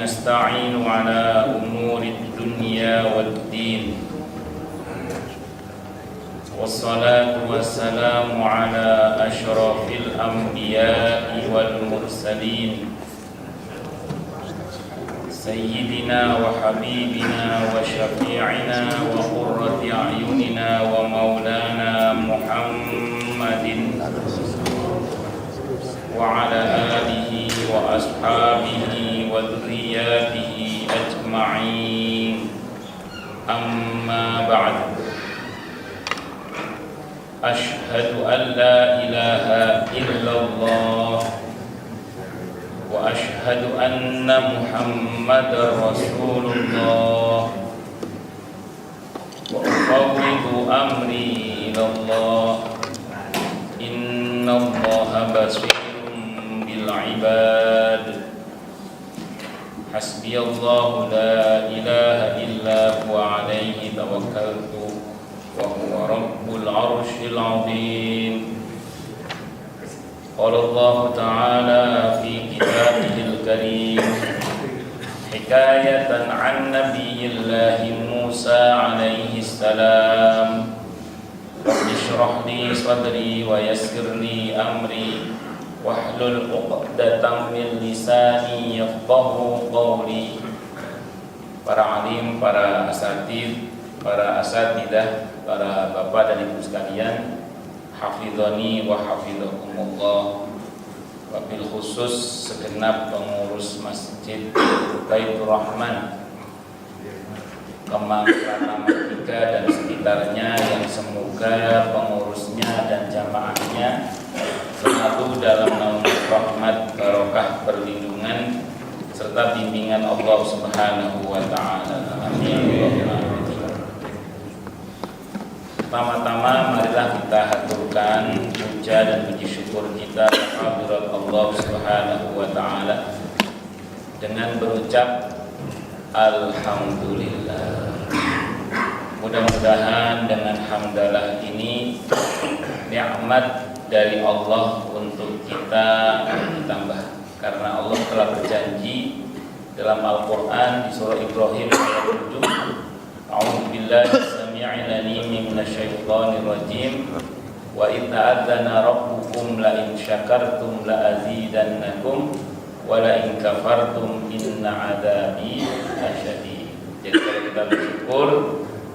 نستعين على أمور الدنيا والدين والصلاة والسلام على أشرف الأنبياء والمرسلين سيدنا وحبيبنا وشفيعنا وقرة أعيننا ومولانا محمد وعلى آله وأصحابه وذرياته أجمعين أما بعد أشهد أن لا إله إلا الله وأشهد أن محمدا رسول الله وأفوض أمري إلى الله إن الله بصير بالعباد حسبي الله لا إله إلا هو عليه توكلت وهو رب العرش العظيم قال الله تعالى في كتابه الكريم حكاية عن نبي الله موسى عليه السلام رب اشرح لي صدري ويسر لي أمري واحلل عقدة من lisani yafqahu qawli. Para alim, para asatidz, para asatidah, para bapak dan ibu sekalian, hafizani wa hafizakumullah. Wabil khusus segenap pengurus Masjid Baitur Rahman Kemang Pratama 3 dan sekitarnya, yang semoga pengurusnya dan jamaahnya selalu dalam naungan rahmat, barokah, perlindungan serta bimbingan Allah Subhanahu wa taala. Amin. Pertama-tama marilah kita haturkan puja dan puji syukur kita kehadirat Allah Subhanahu wa taala dengan berucap alhamdulillah. Mudah-mudahan dengan hamdalah ini nikmat dari Allah untuk kita ditambah, karena Allah telah berjanji dalam Al-Qur'an di surah Ibrahim ayat 7, A'udzubillahi samii'il 'aliim minasyaitonir rajim wa idz ta'adzana rabbukum la in syakartum la azidannakum wa la in kafartum inna 'adzabi lasyadid. Jadi kalau kita bersyukur,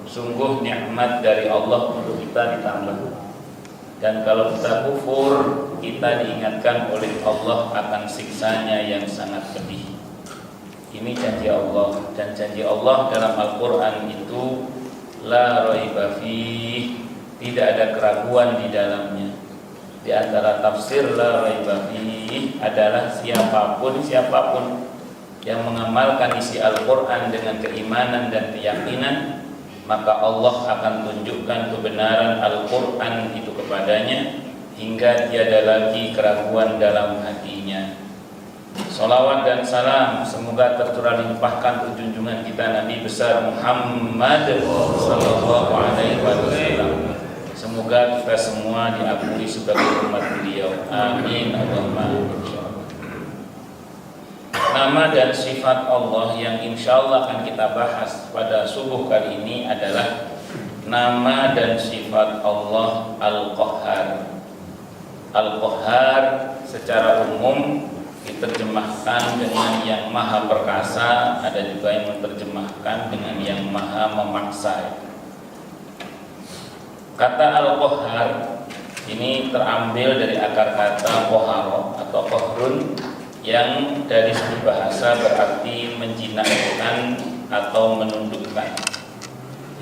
sungguh nikmat dari Allah untuk kita ditambah. Dan kalau kita kufur, kita diingatkan oleh Allah akan siksanya yang sangat pedih. Ini janji Allah, dan janji Allah dalam Al-Quran itu la raiba fih, tidak ada keraguan di dalamnya. Di antara tafsir la raiba fih adalah siapapun yang mengamalkan isi Al-Quran dengan keimanan dan keyakinan, maka Allah akan tunjukkan kebenaran Al-Quran itu kepadanya hingga tiada lagi keraguan dalam hatinya. Salawat dan salam semoga tercurah limpahkan ke junjungan kita Nabi besar Muhammad sallallahu alaihi wasallam. Semoga kita semua diampuni sebagai umat beliau. Amin Allahumma amin. Nama dan sifat Allah yang insya Allah akan kita bahas pada subuh kali ini adalah nama dan sifat Allah Al-Qahhar. Al-Qahhar secara umum diterjemahkan dengan yang maha perkasa, ada juga yang menerjemahkan dengan yang maha memaksa. Kata Al-Qahhar ini terambil dari akar kata qahara atau qahrun, yang dari segi bahasa berarti menjinakkan atau menundukkan.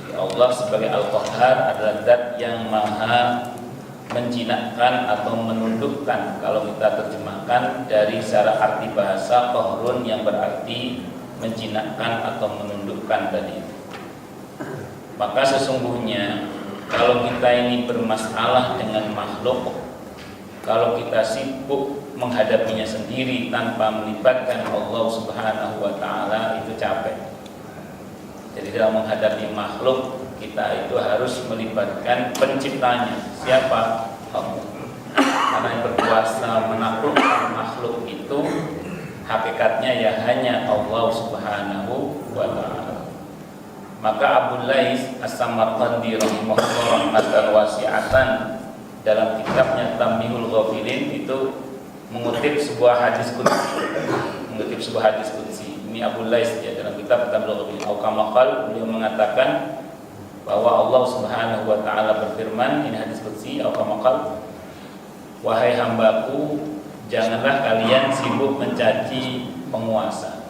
Jadi Allah sebagai Al-Qahhar adalah zat yang maha menjinakkan atau menundukkan. Kalau kita terjemahkan dari secara arti bahasa, qahrun yang berarti menjinakkan atau menundukkan tadi. Maka sesungguhnya kalau kita ini bermasalah dengan makhluk, kalau kita sibuk menghadapinya sendiri tanpa melibatkan Allah Subhanahu wa taala, itu capek. Jadi dalam menghadapi makhluk, kita itu harus melibatkan penciptanya. Siapa? Allah. Karena yang berkuasa menaklukkan makhluk itu hakikatnya ya hanya Allah Subhanahu wa ta'ala. Maka Abu Lais As-Samarqandi rahimahullah rahmatan wasi'atan dalam kitabnya Tambihul Ghafilin itu mengutip sebuah hadis qudsi. Ini Abu Lais ya, dalam kitab Tambihul Ghafilin Aukamakal beliau mengatakan bahwa Allah Subhanahu wa ta'ala berfirman, ini hadis qudsi Aukamakal, wahai hambaku, janganlah kalian sibuk mencaci penguasa,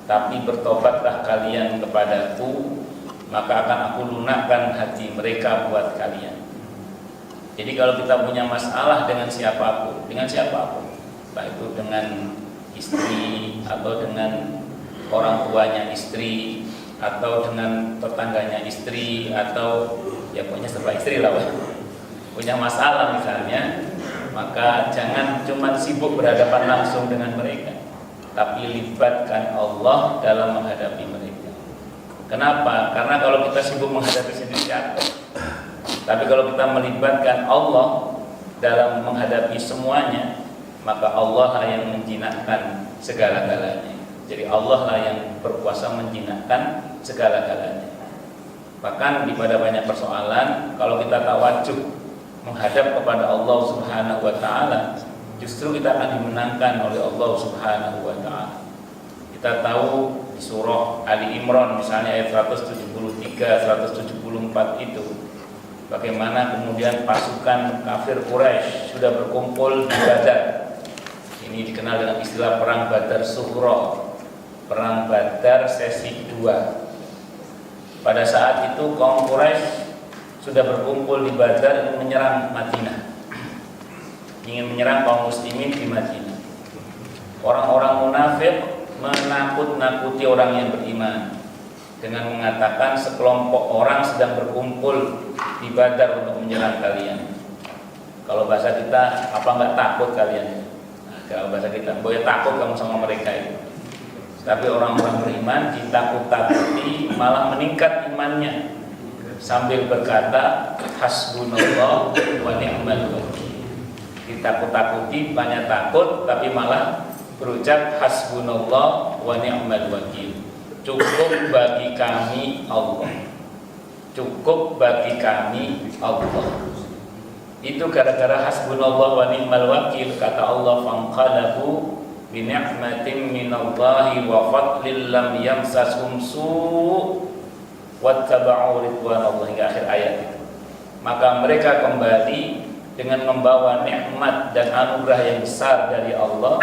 tapi bertobatlah kalian kepadaku, maka akan aku lunakkan hati mereka buat kalian. Jadi kalau kita punya masalah dengan siapapun, entah itu dengan istri atau dengan orang tuanya istri atau dengan tetangganya istri atau ya pokoknya serba istri lah, punya masalah misalnya, maka jangan cuma sibuk berhadapan langsung dengan mereka, tapi libatkan Allah dalam menghadapi mereka. Kenapa? Karena kalau kita sibuk menghadapi sendiri jatuh. Tapi kalau kita melibatkan Allah dalam menghadapi semuanya, maka Allah lah yang menjinakkan segala-galanya. Jadi Allah lah yang berkuasa menjinakkan segala-galanya. Bahkan pada banyak persoalan, kalau kita tawajuh menghadap kepada Allah Subhanahu wa ta'ala, justru kita akan dimenangkan oleh Allah Subhanahu wa ta'ala. Kita tahu di surah Ali Imran misalnya ayat 173, 174 itu, bagaimana kemudian pasukan kafir Quraisy sudah berkumpul di Badar. Ini dikenal dengan istilah perang Badar Sughra, perang Badar sesi 2. Pada saat itu kaum Quraisy sudah berkumpul di Badar ingin menyerang Madinah, ingin menyerang kaum muslimin di Madinah. Orang-orang munafik menakut-nakuti orang yang beriman dengan mengatakan sekelompok orang sedang berkumpul di Badar untuk menyerang kalian. Kalau bahasa kita, apa nggak takut kalian? Nah, kalau bahasa kita, boleh takut kamu sama mereka itu. Tapi orang-orang beriman ditakut-takuti malah meningkat imannya sambil berkata hasbunallah wa ni'mal wakil. Ditakut-takuti, banyak takut, tapi malah berucap hasbunallah wa ni'mal wakil. Cukup bagi kami Allah. Cukup bagi kami Allah. Itu gara-gara hasbunallah wa ni'mal wakil, kata Allah, fanqalabu bi ni'matin minallahi wa fadlin lam yamsashum su' wattaba'u ridwanallah, hingga akhir ayat itu. Maka mereka kembali dengan membawa nikmat dan anugerah yang besar dari Allah,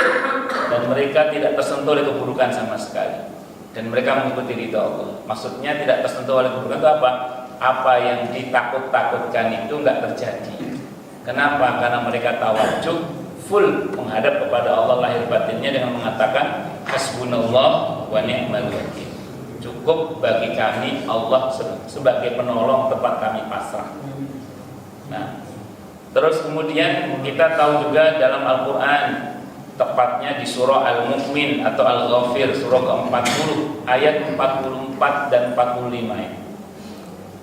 dan mereka tidak tersentuh oleh keburukan sama sekali, dan mereka mengikuti ridha Allah. Maksudnya tidak tersentuh oleh keburukan itu apa? Apa yang ditakut-takutkan itu enggak terjadi. Kenapa? Karena mereka tawajuh full menghadap kepada Allah lahir batinnya dengan mengatakan hasbunallah wa ni'mal wakil. Cukup bagi kami Allah sebagai penolong, tempat kami pasrah. Nah, terus kemudian kita tahu juga dalam Al-Quran, tepatnya di surah Al-Mu'min atau Al-Ghafir, surah ke-40 ayat 44 dan 45 ya.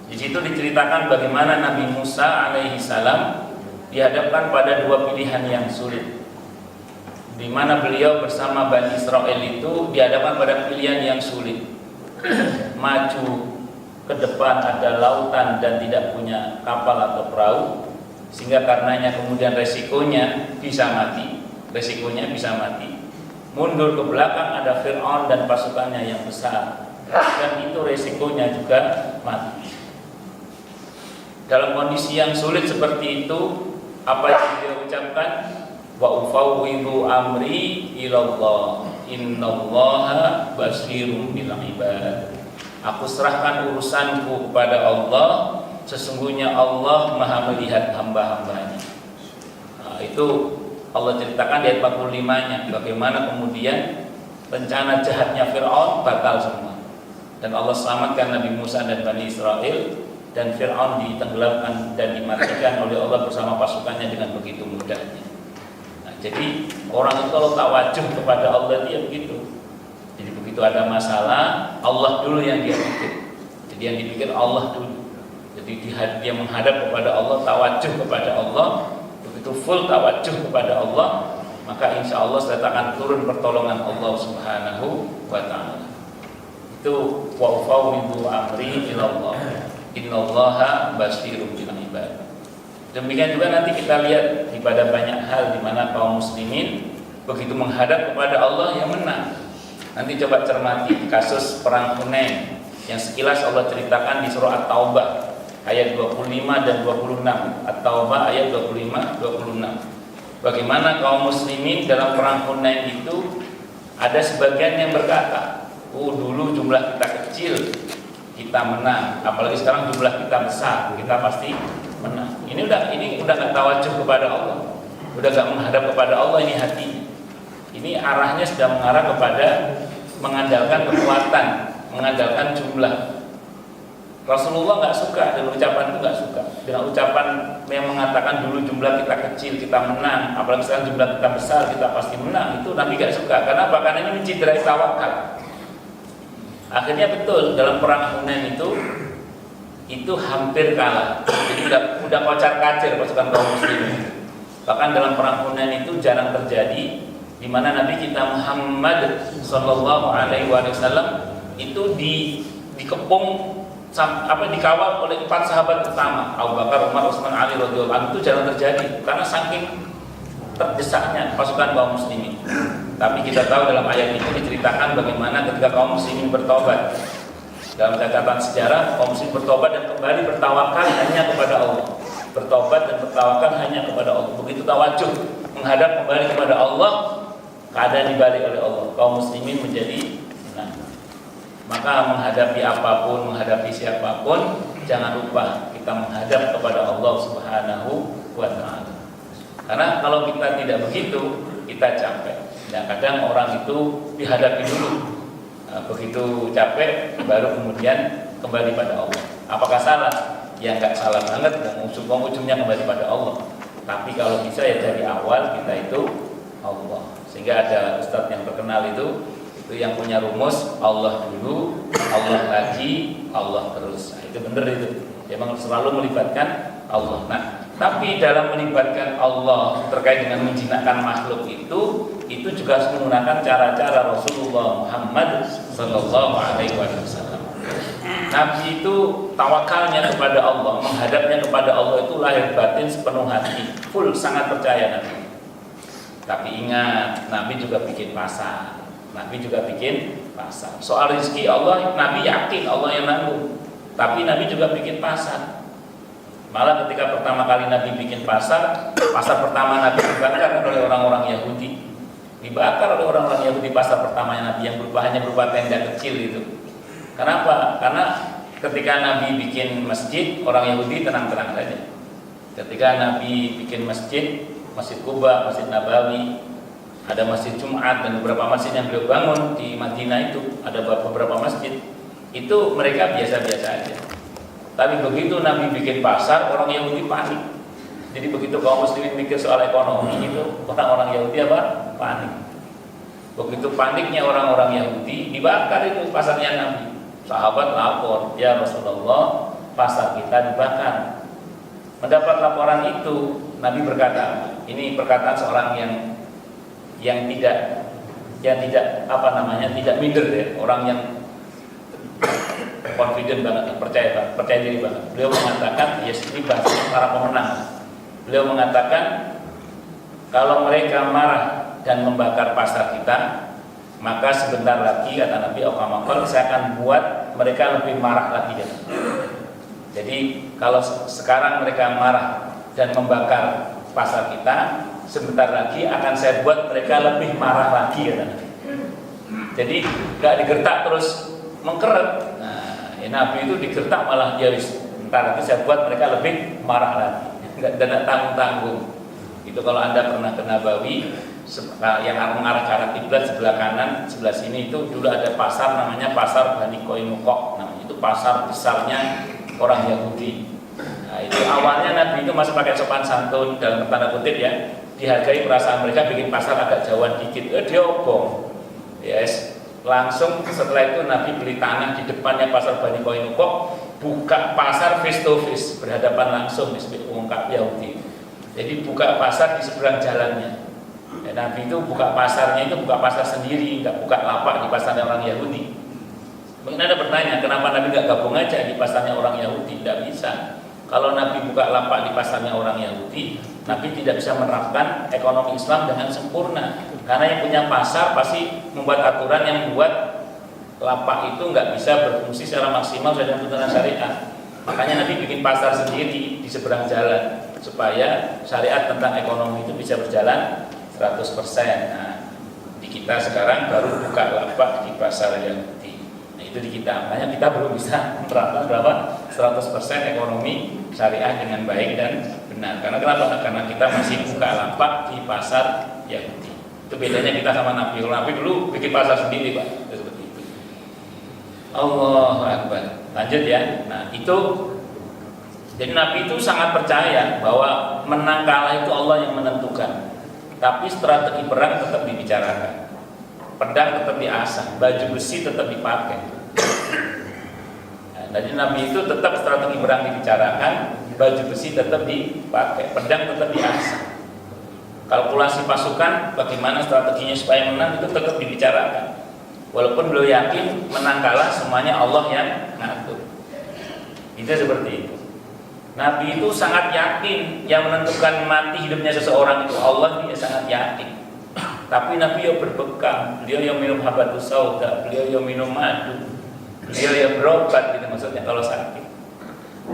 Di situ diceritakan bagaimana Nabi Musa alaihi salam dihadapkan pada dua pilihan yang sulit, di mana beliau bersama Bani Israel itu dihadapkan pada pilihan yang sulit. Maju ke depan ada lautan dan tidak punya kapal atau perahu, sehingga karenanya kemudian resikonya bisa mati. Mundur ke belakang ada Fir'aun dan pasukannya yang besar, dan itu resikonya juga mati. Dalam kondisi yang sulit seperti itu, apa yang dia ucapkan? Wa ufawwidu amri ilallah innallaha basirun bil ibad. Aku serahkan urusanku kepada Allah, sesungguhnya Allah Maha melihat hamba-hambanya. Nah, itu Allah ceritakan di ayat 45-nya bagaimana kemudian rencana jahatnya Fir'aun batal semua, dan Allah selamatkan Nabi Musa dan Bani Israel, dan Fir'aun ditenggelamkan dan dimatikan oleh Allah bersama pasukannya dengan begitu mudahnya. Nah, jadi orang itu kalau tawajuh kepada Allah dia begitu. Jadi begitu ada masalah, Allah dulu yang dia pikir. Jadi yang dipikir Allah dulu. Jadi dia menghadap kepada Allah, tawajuh kepada Allah, begitu full tawajuh kepada Allah, maka insya Allah sudah akan turun pertolongan Allah Subhanahu wa Ta'ala. Itu wa ufawwidu amri ilallah, innallaha basirun bil ibad. Demikian juga nanti kita lihat pada banyak hal di mana kaum muslimin begitu menghadap kepada Allah yang menang. Nanti coba cermati kasus perang Hunain yang sekilas Allah ceritakan di surah At-Taubah ayat 25 dan 26. At-Taubah ayat 25 26. Bagaimana kaum muslimin dalam perang Hunain itu ada sebagian yang berkata, dulu jumlah kita kecil, kita menang. Apalagi sekarang jumlah kita besar, kita pasti menang. Ini udah nggak tawajuh kepada Allah, udah nggak menghadap kepada Allah ini hati. Ini arahnya sudah mengarah kepada mengandalkan kekuatan, mengandalkan jumlah. Rasulullah nggak suka dengan ucapan itu, nggak suka dengan ucapan yang mengatakan dulu jumlah kita kecil kita menang, apalagi sekarang jumlah kita besar kita pasti menang. Itu Nabi nggak suka. Karena apa? Karena ini menciderai tawakal. Akhirnya betul dalam perang Hunain itu hampir kalah. Jadi udah kocar-kacir pasukan kaum muslimin. Bahkan dalam perang Hunain itu jarang terjadi di mana Nabi kita Muhammad sallallahu alaihi wasallam itu dikepung dikawal oleh 4 sahabat utama, Abu Bakar, Umar, Utsman, Ali radhiyallahu anhu. Itu jarang terjadi karena saking terdesaknya pasukan kaum muslimin. Tapi kita tahu dalam ayat itu diceritakan bagaimana ketika kaum muslimin bertobat. Dalam catatan sejarah, kaum muslimin bertobat dan kembali bertawakal hanya kepada Allah. Bertobat dan bertawakal hanya kepada Allah. Begitu tawajuh menghadap kembali kepada Allah, keadaan dibalik oleh Allah. Kaum muslimin menjadi menang. Maka menghadapi apapun, menghadapi siapapun, jangan lupa kita menghadap kepada Allah Subhanahu wa Ta'ala. Karena kalau kita tidak begitu, kita capek. Nah, kadang orang itu dihadapi dulu. Begitu capek, baru kemudian kembali pada Allah. Apakah salah? Ya nggak salah banget, dan ujung-ujungnya kembali pada Allah. Tapi kalau bisa ya dari awal kita itu Allah. Sehingga ada ustadz yang terkenal itu yang punya rumus Allah dulu, Allah lagi, Allah terus. Nah, itu benar itu. Memang selalu melibatkan Allah. Nah, tapi dalam melibatkan Allah terkait dengan menjinakkan makhluk itu juga harus menggunakan cara-cara Rasulullah Muhammad sallallahu alaihi wasallam. Nabi itu tawakalnya kepada Allah, menghadapnya kepada Allah itu lahir batin sepenuh hati, full sangat percaya Nabi. Tapi ingat, Nabi juga bikin pasar. Nabi juga bikin pasar. Soal rezeki Allah, Nabi yakin Allah yang nanggung. Tapi Nabi juga bikin pasar. Malah ketika pertama kali Nabi bikin pasar pertama Nabi dibakar oleh orang-orang Yahudi. Dibakar oleh orang-orang Yahudi pasar pertamanya Nabi yang hanya berupa tenda kecil itu. Kenapa? Karena ketika Nabi bikin masjid, orang Yahudi tenang-tenang saja. Ketika Nabi bikin masjid Quba, Masjid Nabawi, ada Masjid Jumat dan beberapa masjid yang beliau bangun di Madinah itu, ada beberapa masjid, itu mereka biasa-biasa aja. Tapi begitu Nabi bikin pasar, orang Yahudi panik. Jadi begitu kaum muslimin mikir soal ekonomi itu, orang-orang Yahudi panik. Begitu paniknya orang-orang Yahudi, dibakar itu pasarnya Nabi. Sahabat lapor, ya Rasulullah, pasar kita dibakar. Mendapat laporan itu, Nabi berkata, ini perkataan seorang yang tidak tidak minder ya, orang yang confident banget, percaya diri banget. Beliau mengatakan, ini bahasa para pemenang. Beliau mengatakan, kalau mereka marah dan membakar pasar kita, maka sebentar lagi kata Nabi saya akan buat mereka lebih marah lagi. Jadi kalau sekarang mereka marah dan membakar pasar kita, sebentar lagi akan saya buat mereka lebih marah lagi kata Nabi. Jadi gak digertak terus mengkeret. Nah, Nabi itu digertak malah dia sebentar lagi saya buat mereka lebih marah lagi. Gak tanggung-tanggung. Itu kalau Anda pernah ke Nabawi yang mengarah ke arah kiblat sebelah kanan, sebelah sini itu dulu ada pasar namanya pasar Bani Koinukok. Namanya itu pasar besarnya orang Yahudi. Nah, itu awalnya Nabi itu masih pakai sopan santun dalam tanda kutip ya, dihargai perasaan mereka, bikin pasar agak jauhan dikit, dia obong. Yes, langsung setelah itu Nabi beli tanah di depannya pasar Bani Koinukok, buka pasar face to face, berhadapan langsung di sebelah Yahudi. Jadi buka pasar di seberang jalannya. Nabi itu buka pasarnya itu buka pasar sendiri, nggak buka lapak di pasarnya orang Yahudi. Mungkin ada bertanya, kenapa Nabi nggak gabung aja di pasarnya orang Yahudi? Tidak bisa. Kalau Nabi buka lapak di pasarnya orang Yahudi, Nabi tidak bisa menerapkan ekonomi Islam dengan sempurna. Karena yang punya pasar pasti membuat aturan yang membuat lapak itu nggak bisa berfungsi secara maksimal sesuai dengan tuntunan syariat. Makanya Nabi bikin pasar sendiri di seberang jalan supaya syariat tentang ekonomi itu bisa berjalan 100%. Nah, di kita sekarang baru buka lapak di pasar Yahudi. Nah, itu di kita. Makanya kita belum bisa menerapkan berapa 100% ekonomi syariah dengan baik dan benar. Karena kenapa? Karena kita masih buka lapak di pasar Yahudi. Itu bedanya kita sama Nabi. Kalau Nabi dulu bikin pasar sendiri, Pak. Itu seperti itu. Allahu Akbar. Lanjut ya. Nah, itu jadi Nabi itu sangat percaya bahwa menang kalah itu Allah yang menentukan. Tapi strategi perang tetap dibicarakan, pedang tetap diasah, baju besi tetap dipakai. Nah, jadi Nabi itu tetap strategi perang dibicarakan, baju besi tetap dipakai, pedang tetap diasah. Kalkulasi pasukan, bagaimana strateginya supaya menang itu tetap dibicarakan. Walaupun beliau yakin menang kalah semuanya Allah yang ngatur. Itu seperti itu. Nabi itu sangat yakin yang menentukan mati hidupnya seseorang itu Allah, dia sangat yakin. Tapi Nabi yang berbekam, beliau yang minum habatus sauda, beliau yang minum madu, beliau yang berobat gitu maksudnya kalau sakit.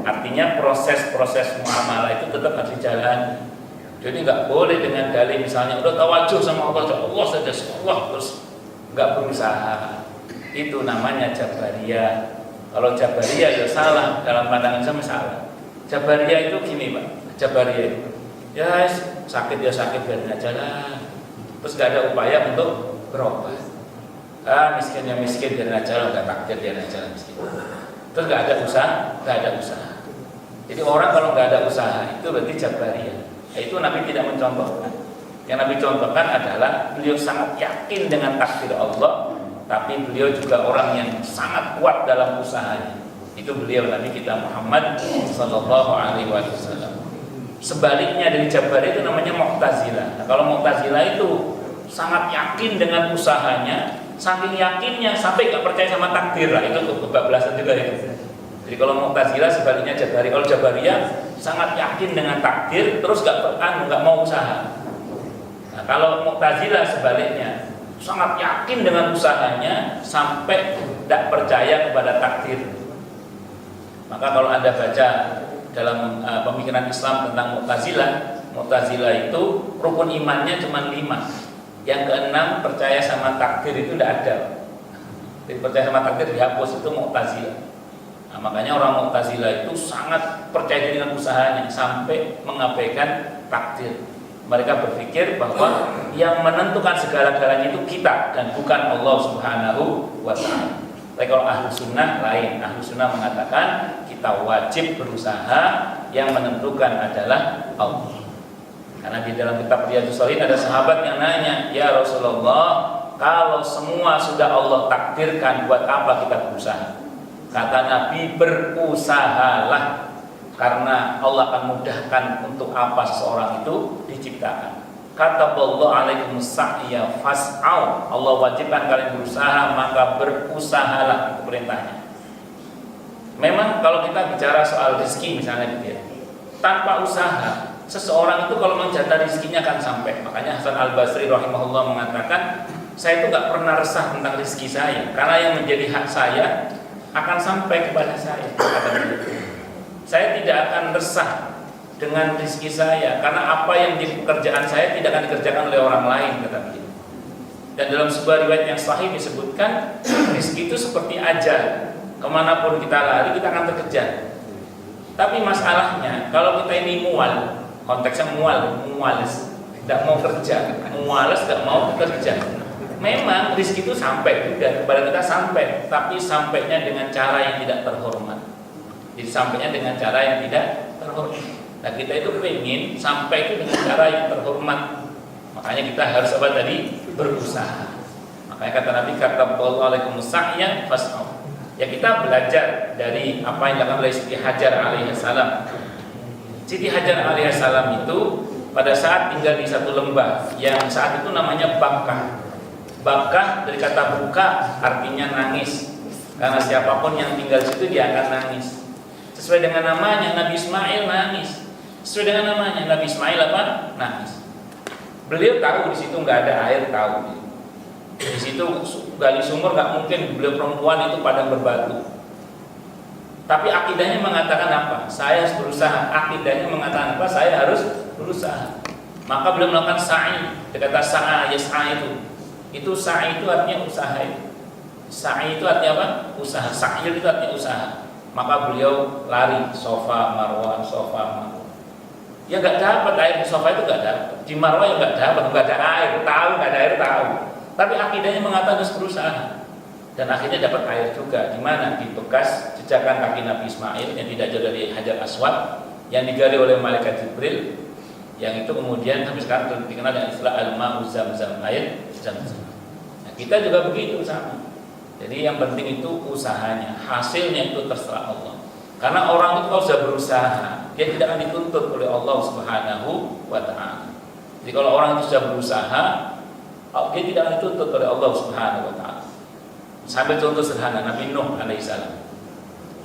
Artinya proses-proses muamalah itu tetap harus dijalani. Jadi nggak boleh dengan dalih misalnya udah tawajuh sama Allah saja Allah terus nggak berusaha. Itu namanya Jabariyah. Kalau Jabariyah ya salah, dalam pandangan sama salah. Jabariyah itu gini Pak, Jabariyah itu ya sakit biarin aja lah, terus gak ada upaya untuk berobat. Miskin ya miskin biarin aja lah, gak takdir biarin aja lah miskin. Terus gak ada usaha. Jadi orang kalau gak ada usaha itu berarti Jabariyah. Itu Nabi tidak mencontohkan. Yang Nabi contohkan adalah beliau sangat yakin dengan takdir Allah, tapi beliau juga orang yang sangat kuat dalam usahanya. Itu beliau Nabi kita Muhammad sallallahu alaihi wasallam. Sebaliknya dari Jabariyah itu namanya Mu'tazilah. Nah, kalau Mu'tazilah itu sangat yakin dengan usahanya, saking yakinnya sampai nggak percaya sama takdir lah. Itu kebablasan juga itu. Jadi kalau Mu'tazilah sebaliknya Jabariyah. Kalau Jabariyah sangat yakin dengan takdir, terus nggak mau usaha. Nah, kalau Mu'tazilah sebaliknya sangat yakin dengan usahanya sampai tidak percaya kepada takdir. Maka kalau Anda baca dalam pemikiran Islam tentang Mu'tazilah itu rukun imannya cuma 5. Yang keenam percaya sama takdir itu tidak ada. Jadi percaya sama takdir dihapus, itu Mu'tazilah. Nah, makanya orang Mu'tazilah itu sangat percaya dengan usahanya sampai mengabaikan takdir. Mereka berpikir bahwa yang menentukan segala-galanya itu kita dan bukan Allah Subhanahu wa ta'ala. Tapi kalau ahlu sunnah lain, ahlu sunnah mengatakan kita wajib berusaha, yang menentukan adalah Allah. Karena di dalam kitab Riyadhus Shalihin ada sahabat yang nanya, ya Rasulullah, kalau semua sudah Allah takdirkan, buat apa kita berusaha? Kata Nabi, berusahalah, karena Allah akan mudahkan untuk apa seseorang itu diciptakan. Kata Allah alaikum sa'ya fas'au, Allah wajibkan kalian berusaha, maka berusahalah, itu perintahnya. Memang kalau kita bicara soal rezeki misalnya gitu ya, tanpa usaha seseorang itu kalau menjata rezekinya akan sampai. Makanya Hasan Al-Basri rahimahullah mengatakan, saya itu gak pernah resah tentang rezeki saya, karena yang menjadi hak saya akan sampai kepada saya. Saya tidak akan resah dengan rezeki saya, karena apa yang di pekerjaan saya tidak akan dikerjakan oleh orang lain, kata beliau. Dan dalam sebuah riwayat yang sahih disebutkan, rezeki itu seperti ajal, kemanapun kita lari kita akan terkejar. Tapi masalahnya kalau kita ini mual, konteksnya mualis, tidak mau kerja, mualis tidak mau bekerja. Memang rezeki itu sampai juga kepada kita sampai, tapi sampainya dengan cara yang tidak terhormat. Jadi sampainya dengan cara yang tidak terhormat. Nah kita itu ingin sampai itu dengan cara yang terhormat. Makanya kita harus apa tadi? Berusaha. Makanya kata Nabi, kataballahu alaikum sa'ya fas'au. Ya kita belajar dari apa yang dilakukan oleh Siti Hajar alaihissalam. Siti Hajar alaihissalam itu pada saat tinggal di satu lembah yang saat itu namanya Bakkah. Bakkah dari kata buka artinya nangis, karena siapapun yang tinggal di situ dia akan nangis. Sesuai dengan namanya, Nabi Ismail nangis. Sesuai dengan namanya, Nabi Ismail apa? Nangis. Beliau tahu di situ nggak ada air, tahu. Di situ gali sumur nggak mungkin, beliau perempuan itu padang berbatu. Tapi akidahnya mengatakan apa? Saya harus berusaha. Akidahnya mengatakan apa? Saya harus berusaha. Maka beliau melakukan sa'i. Kata sa'a, yas'a itu sa'i itu artinya usaha itu. Sa'i itu artinya apa? Usaha. Sa'il itu artinya usaha. Maka beliau lari sofa marwah, sofa marwah. Ya nggak dapat air di sofa itu, nggak dapat. Di marwah ya nggak dapat, nggak ada air. Tahu nggak ada air, tahu. Tapi akidahnya mengatakan harus berusaha. Dan akhirnya dapat air juga. Di mana? Di bekas jejakan kaki Nabi Ismail yang tidak jauh dari Hajar Aswad yang digali oleh malaikat Jibril, yang itu kemudian sampai sekarang dikenal dengan istilah al-ma'u zamzam, air zamzam. Nah, kita juga begitu sama. Jadi yang penting itu usahanya, hasilnya itu terserah Allah. Karena orang itu kalau sudah berusaha, dia tidak akan dituntut oleh Allah Subhanahu wa ta'ala. Jadi kalau orang itu sudah berusaha, dia tidak akan dituntut oleh Allah Subhanahu wa ta'ala. Sambil contoh sederhana, Nabi Nuh alaihissalam.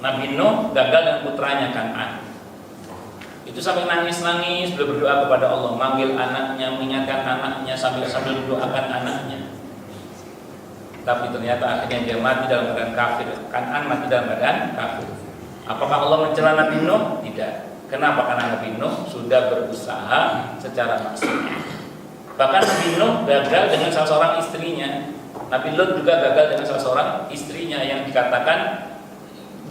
Nabi Nuh gagal dengan putranya Kan'an. Itu sampai nangis-nangis, beliau berdoa kepada Allah, manggil anaknya, mengingatkan anaknya, sambil mendoakan anaknya. Tapi ternyata akhirnya dia mati dalam keadaan kafir. Kan'an mati dalam keadaan kafir. Apakah Allah mencela Nabi Nuh? Tidak. Kenapa? Karena Nabi Nuh sudah berusaha secara maksimal. Bahkan Nabi Nuh gagal dengan salah seorang istrinya. Nabi Lut juga gagal dengan salah seorang istrinya, yang dikatakan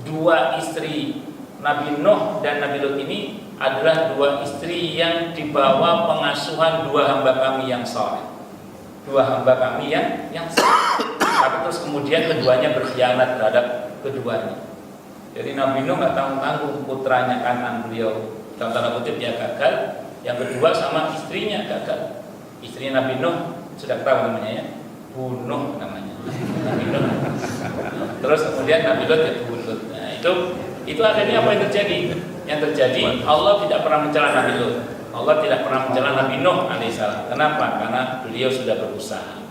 dua istri Nabi Nuh dan Nabi Lut ini adalah dua istri yang dibawa pengasuhan dua hamba kami yang saleh. Dua hamba kami yang saleh. Tapi terus kemudian keduanya berkhianat terhadap keduanya. Jadi Nabi Nuh nggak tanggung-tanggung, putranya Kan'an beliau dalam tanda kutip dia gagal. Yang kedua sama istrinya gagal. Istrinya Nabi Nuh sudah tahu namanya ya, bunuh namanya Nabi Nuh. Terus kemudian Nabi Lut ya bunuh. Nah itu akhirnya apa yang terjadi? Yang terjadi Allah tidak pernah mencela Nabi Lut. Allah tidak pernah mencela Nabi Nuh alaihissalam. Kenapa? Karena beliau sudah berusaha.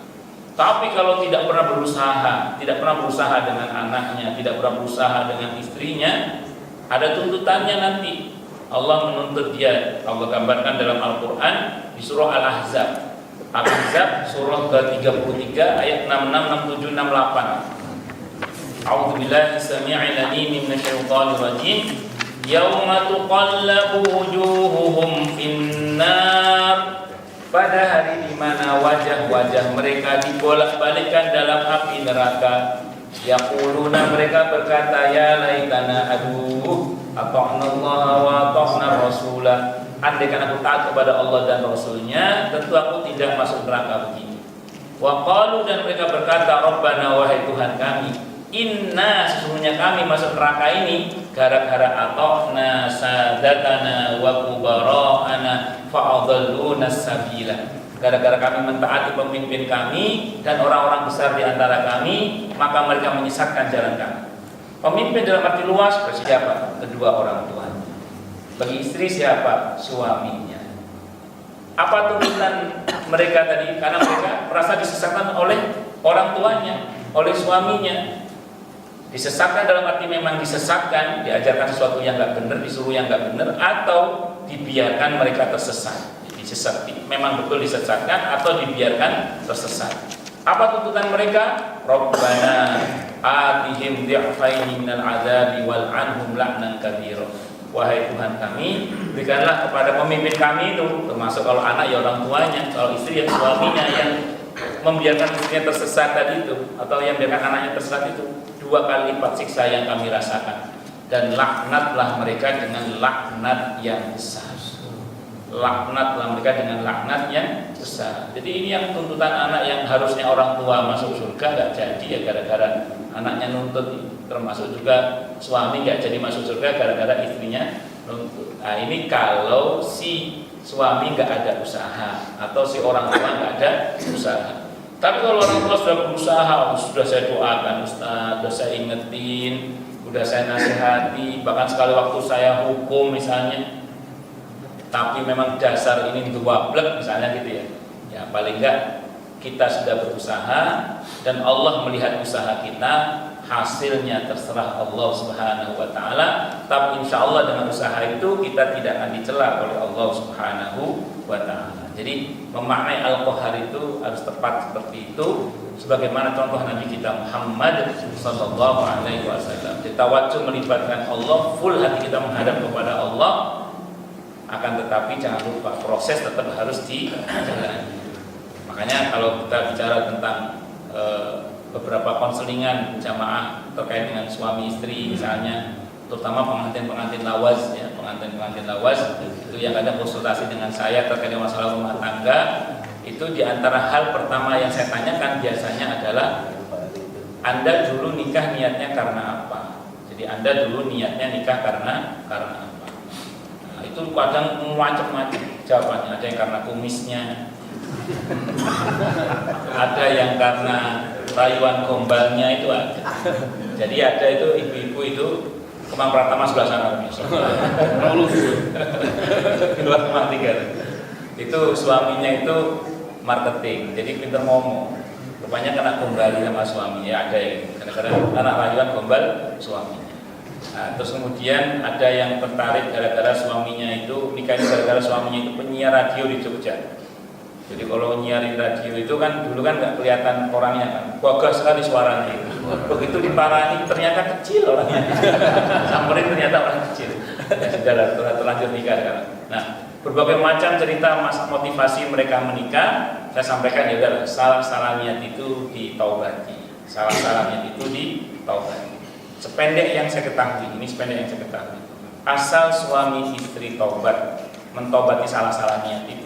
Tapi kalau tidak pernah berusaha dengan anaknya, tidak pernah berusaha dengan istrinya, ada tuntutannya nanti. Allah menuntut dia. Allah gambarkan dalam Al-Quran di surah Al-Ahzab. Al-Ahzab surah ke-33 ayat 66, 67, 68. A'udzubillahi samii'il 'aliim minasyaitonir rajiim. Yauma tuqallabu wujuhuhum finnar. Pada hari di mana wajah-wajah mereka dibolak-balikkan dalam api neraka. Yaquluna, mereka berkata, ya laitana, aduh, ata'na Allah wa ata'na Rasulah. Andaikan aku taat kepada Allah dan Rasulnya, tentu aku tidak masuk neraka begini. Wa qalu, dan mereka berkata, Rabbana, wahai Tuhan kami, inna, sesungguhnya kami masuk neraka ini gara-gara ata'na sadatana wa kubara'ana fa'adalluna sabila. Gara-gara kami mentaati pemimpin kami dan orang-orang besar di antara kami, maka mereka menyesatkan jalan kami. Pemimpin dalam arti luas siapa? Kedua orang tuanya. Bagi istri siapa? Suaminya. Apa tuntutan mereka tadi? Karena mereka merasa disesatkan oleh orang tuanya, oleh suaminya. Disesatkan dalam arti memang disesatkan, diajarkan sesuatu yang nggak benar, disuruh yang nggak benar, atau dibiarkan mereka tersesat. Disesat, memang betul disesatkan atau dibiarkan tersesat. Apa tuntutan mereka? Rabbana atihim dhi'faini minal adzabi wal anhum la'nan katsira. Wahai Tuhan kami, berikanlah kepada pemimpin kami itu, termasuk kalau anak ya orang tuanya, kalau istri ya suaminya, yang membiarkan istrinya tersesat tadi itu, atau yang membiarkan anaknya tersesat itu, 2 kali lipat siksa yang kami rasakan. Dan laknatlah mereka dengan laknat yang besar. Laknatlah mereka dengan laknat yang besar. Jadi ini yang tuntutan anak yang harusnya orang tua masuk surga nggak jadi ya gara-gara anaknya nuntut. Termasuk juga suami nggak jadi masuk surga gara-gara istrinya nuntut. Nah ini kalau si suami nggak ada usaha atau si orang tua nggak ada usaha. Tapi kalau orang tua sudah berusaha, sudah saya doakan Ustaz, sudah saya ingetin, sudah saya nasihati, bahkan sekali waktu saya hukum misalnya, tapi memang dasar ini dua blek misalnya gitu ya. Ya paling enggak kita sudah berusaha dan Allah melihat usaha kita, hasilnya terserah Allah Subhanahu wa taala, tapi insya Allah dengan usaha itu kita tidak akan dicela oleh Allah Subhanahu wa taala. Jadi memaknai Al-Qahhar itu harus tepat seperti itu, sebagaimana contoh Nabi kita Muhammad sallallahu alaihi wasallam. Tawajjuh melibatkan Allah, full hati kita menghadap kepada Allah, akan tetapi jangan lupa proses tetap harus dijalani. Makanya kalau kita bicara tentang beberapa konselingan jamaah terkait dengan suami istri misalnya, terutama pengantin lawas ya, pengantin lawas itu yang ada konsultasi dengan saya terkait dengan masalah rumah tangga, itu diantara hal pertama yang saya tanyakan biasanya adalah Anda dulu nikah niatnya karena apa? Jadi Anda dulu niatnya nikah karena apa? Nah, itu kadang macam-macam jawabannya. Ada yang karena kumisnya, ada yang karena rayuan gombalnya itu ada. Jadi ada itu ibu-ibu itu Kemang Pratama sebelah sana dua Kemang 3 itu suaminya itu marketing, jadi pinter ngomong. Rupanya kena gombali sama suami ya, ada yang kadang-kadang anak rayuan gombal suaminya. Nah, terus kemudian ada yang tertarik gara-gara suaminya itu nikahnya gara-gara suaminya itu penyiar radio di Jogja. Jadi kalau nyiarin radio itu kan dulu kan nggak kelihatan orangnya kan, gagah sekali suaranya. Begitu diparahi ternyata kecil orangnya. Samperin ternyata orang kecil. Ya sudah terlanjur nikah sekarang. Nah, berbagai macam cerita motivasi mereka menikah, saya sampaikan ya udah, salah niat itu ditaubati. Salah niat itu ditaubati. Sependek yang saya ketahui, ini sependek yang saya ketahui. Asal suami istri taubat, mentobati salah niat itu.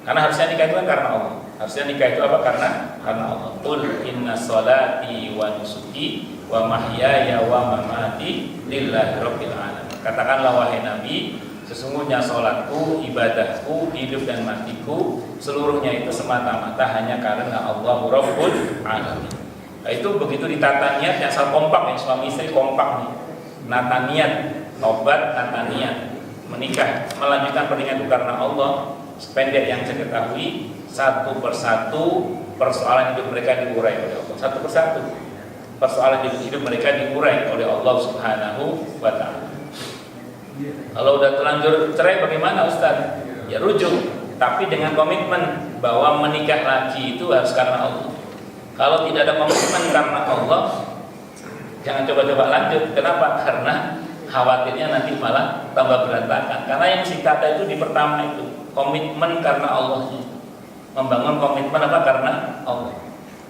Karena harusnya nikah itu kan karena Allah. Harusnya nikah itu apa? Karena Allah. Qul inna sholati wa nusuki wa mahyaya wa mamati lillahi rabbil alamin. Katakanlah wahai Nabi, sesungguhnya sholatku, ibadahku, hidup dan matiku seluruhnya itu semata-mata hanya karena Allah Rabbul alamin. Nah, itu begitu ditata niat, yang asal kompak, yang suami istri kompak nih. Nata niat, taubat, nata niat, menikah, melanjutkan pernikahan itu karena Allah. Sependek yang saya ketahui, satu persatu persoalan hidup mereka diurai oleh Allah. Satu persatu persoalan hidup mereka diurai oleh Allah Subhanahu wa ta'ala. Kalau udah terlanjur cerai bagaimana Ustaz? Ya rujuk, tapi dengan komitmen bahwa menikah lagi itu harus karena Allah. Kalau tidak ada komitmen karena Allah, jangan coba-coba lanjut. Kenapa? Karena khawatirnya nanti malah tambah berantakan. Karena yang si kata itu di pertama itu komitmen karena Allah, membangun komitmen apa karena Allah.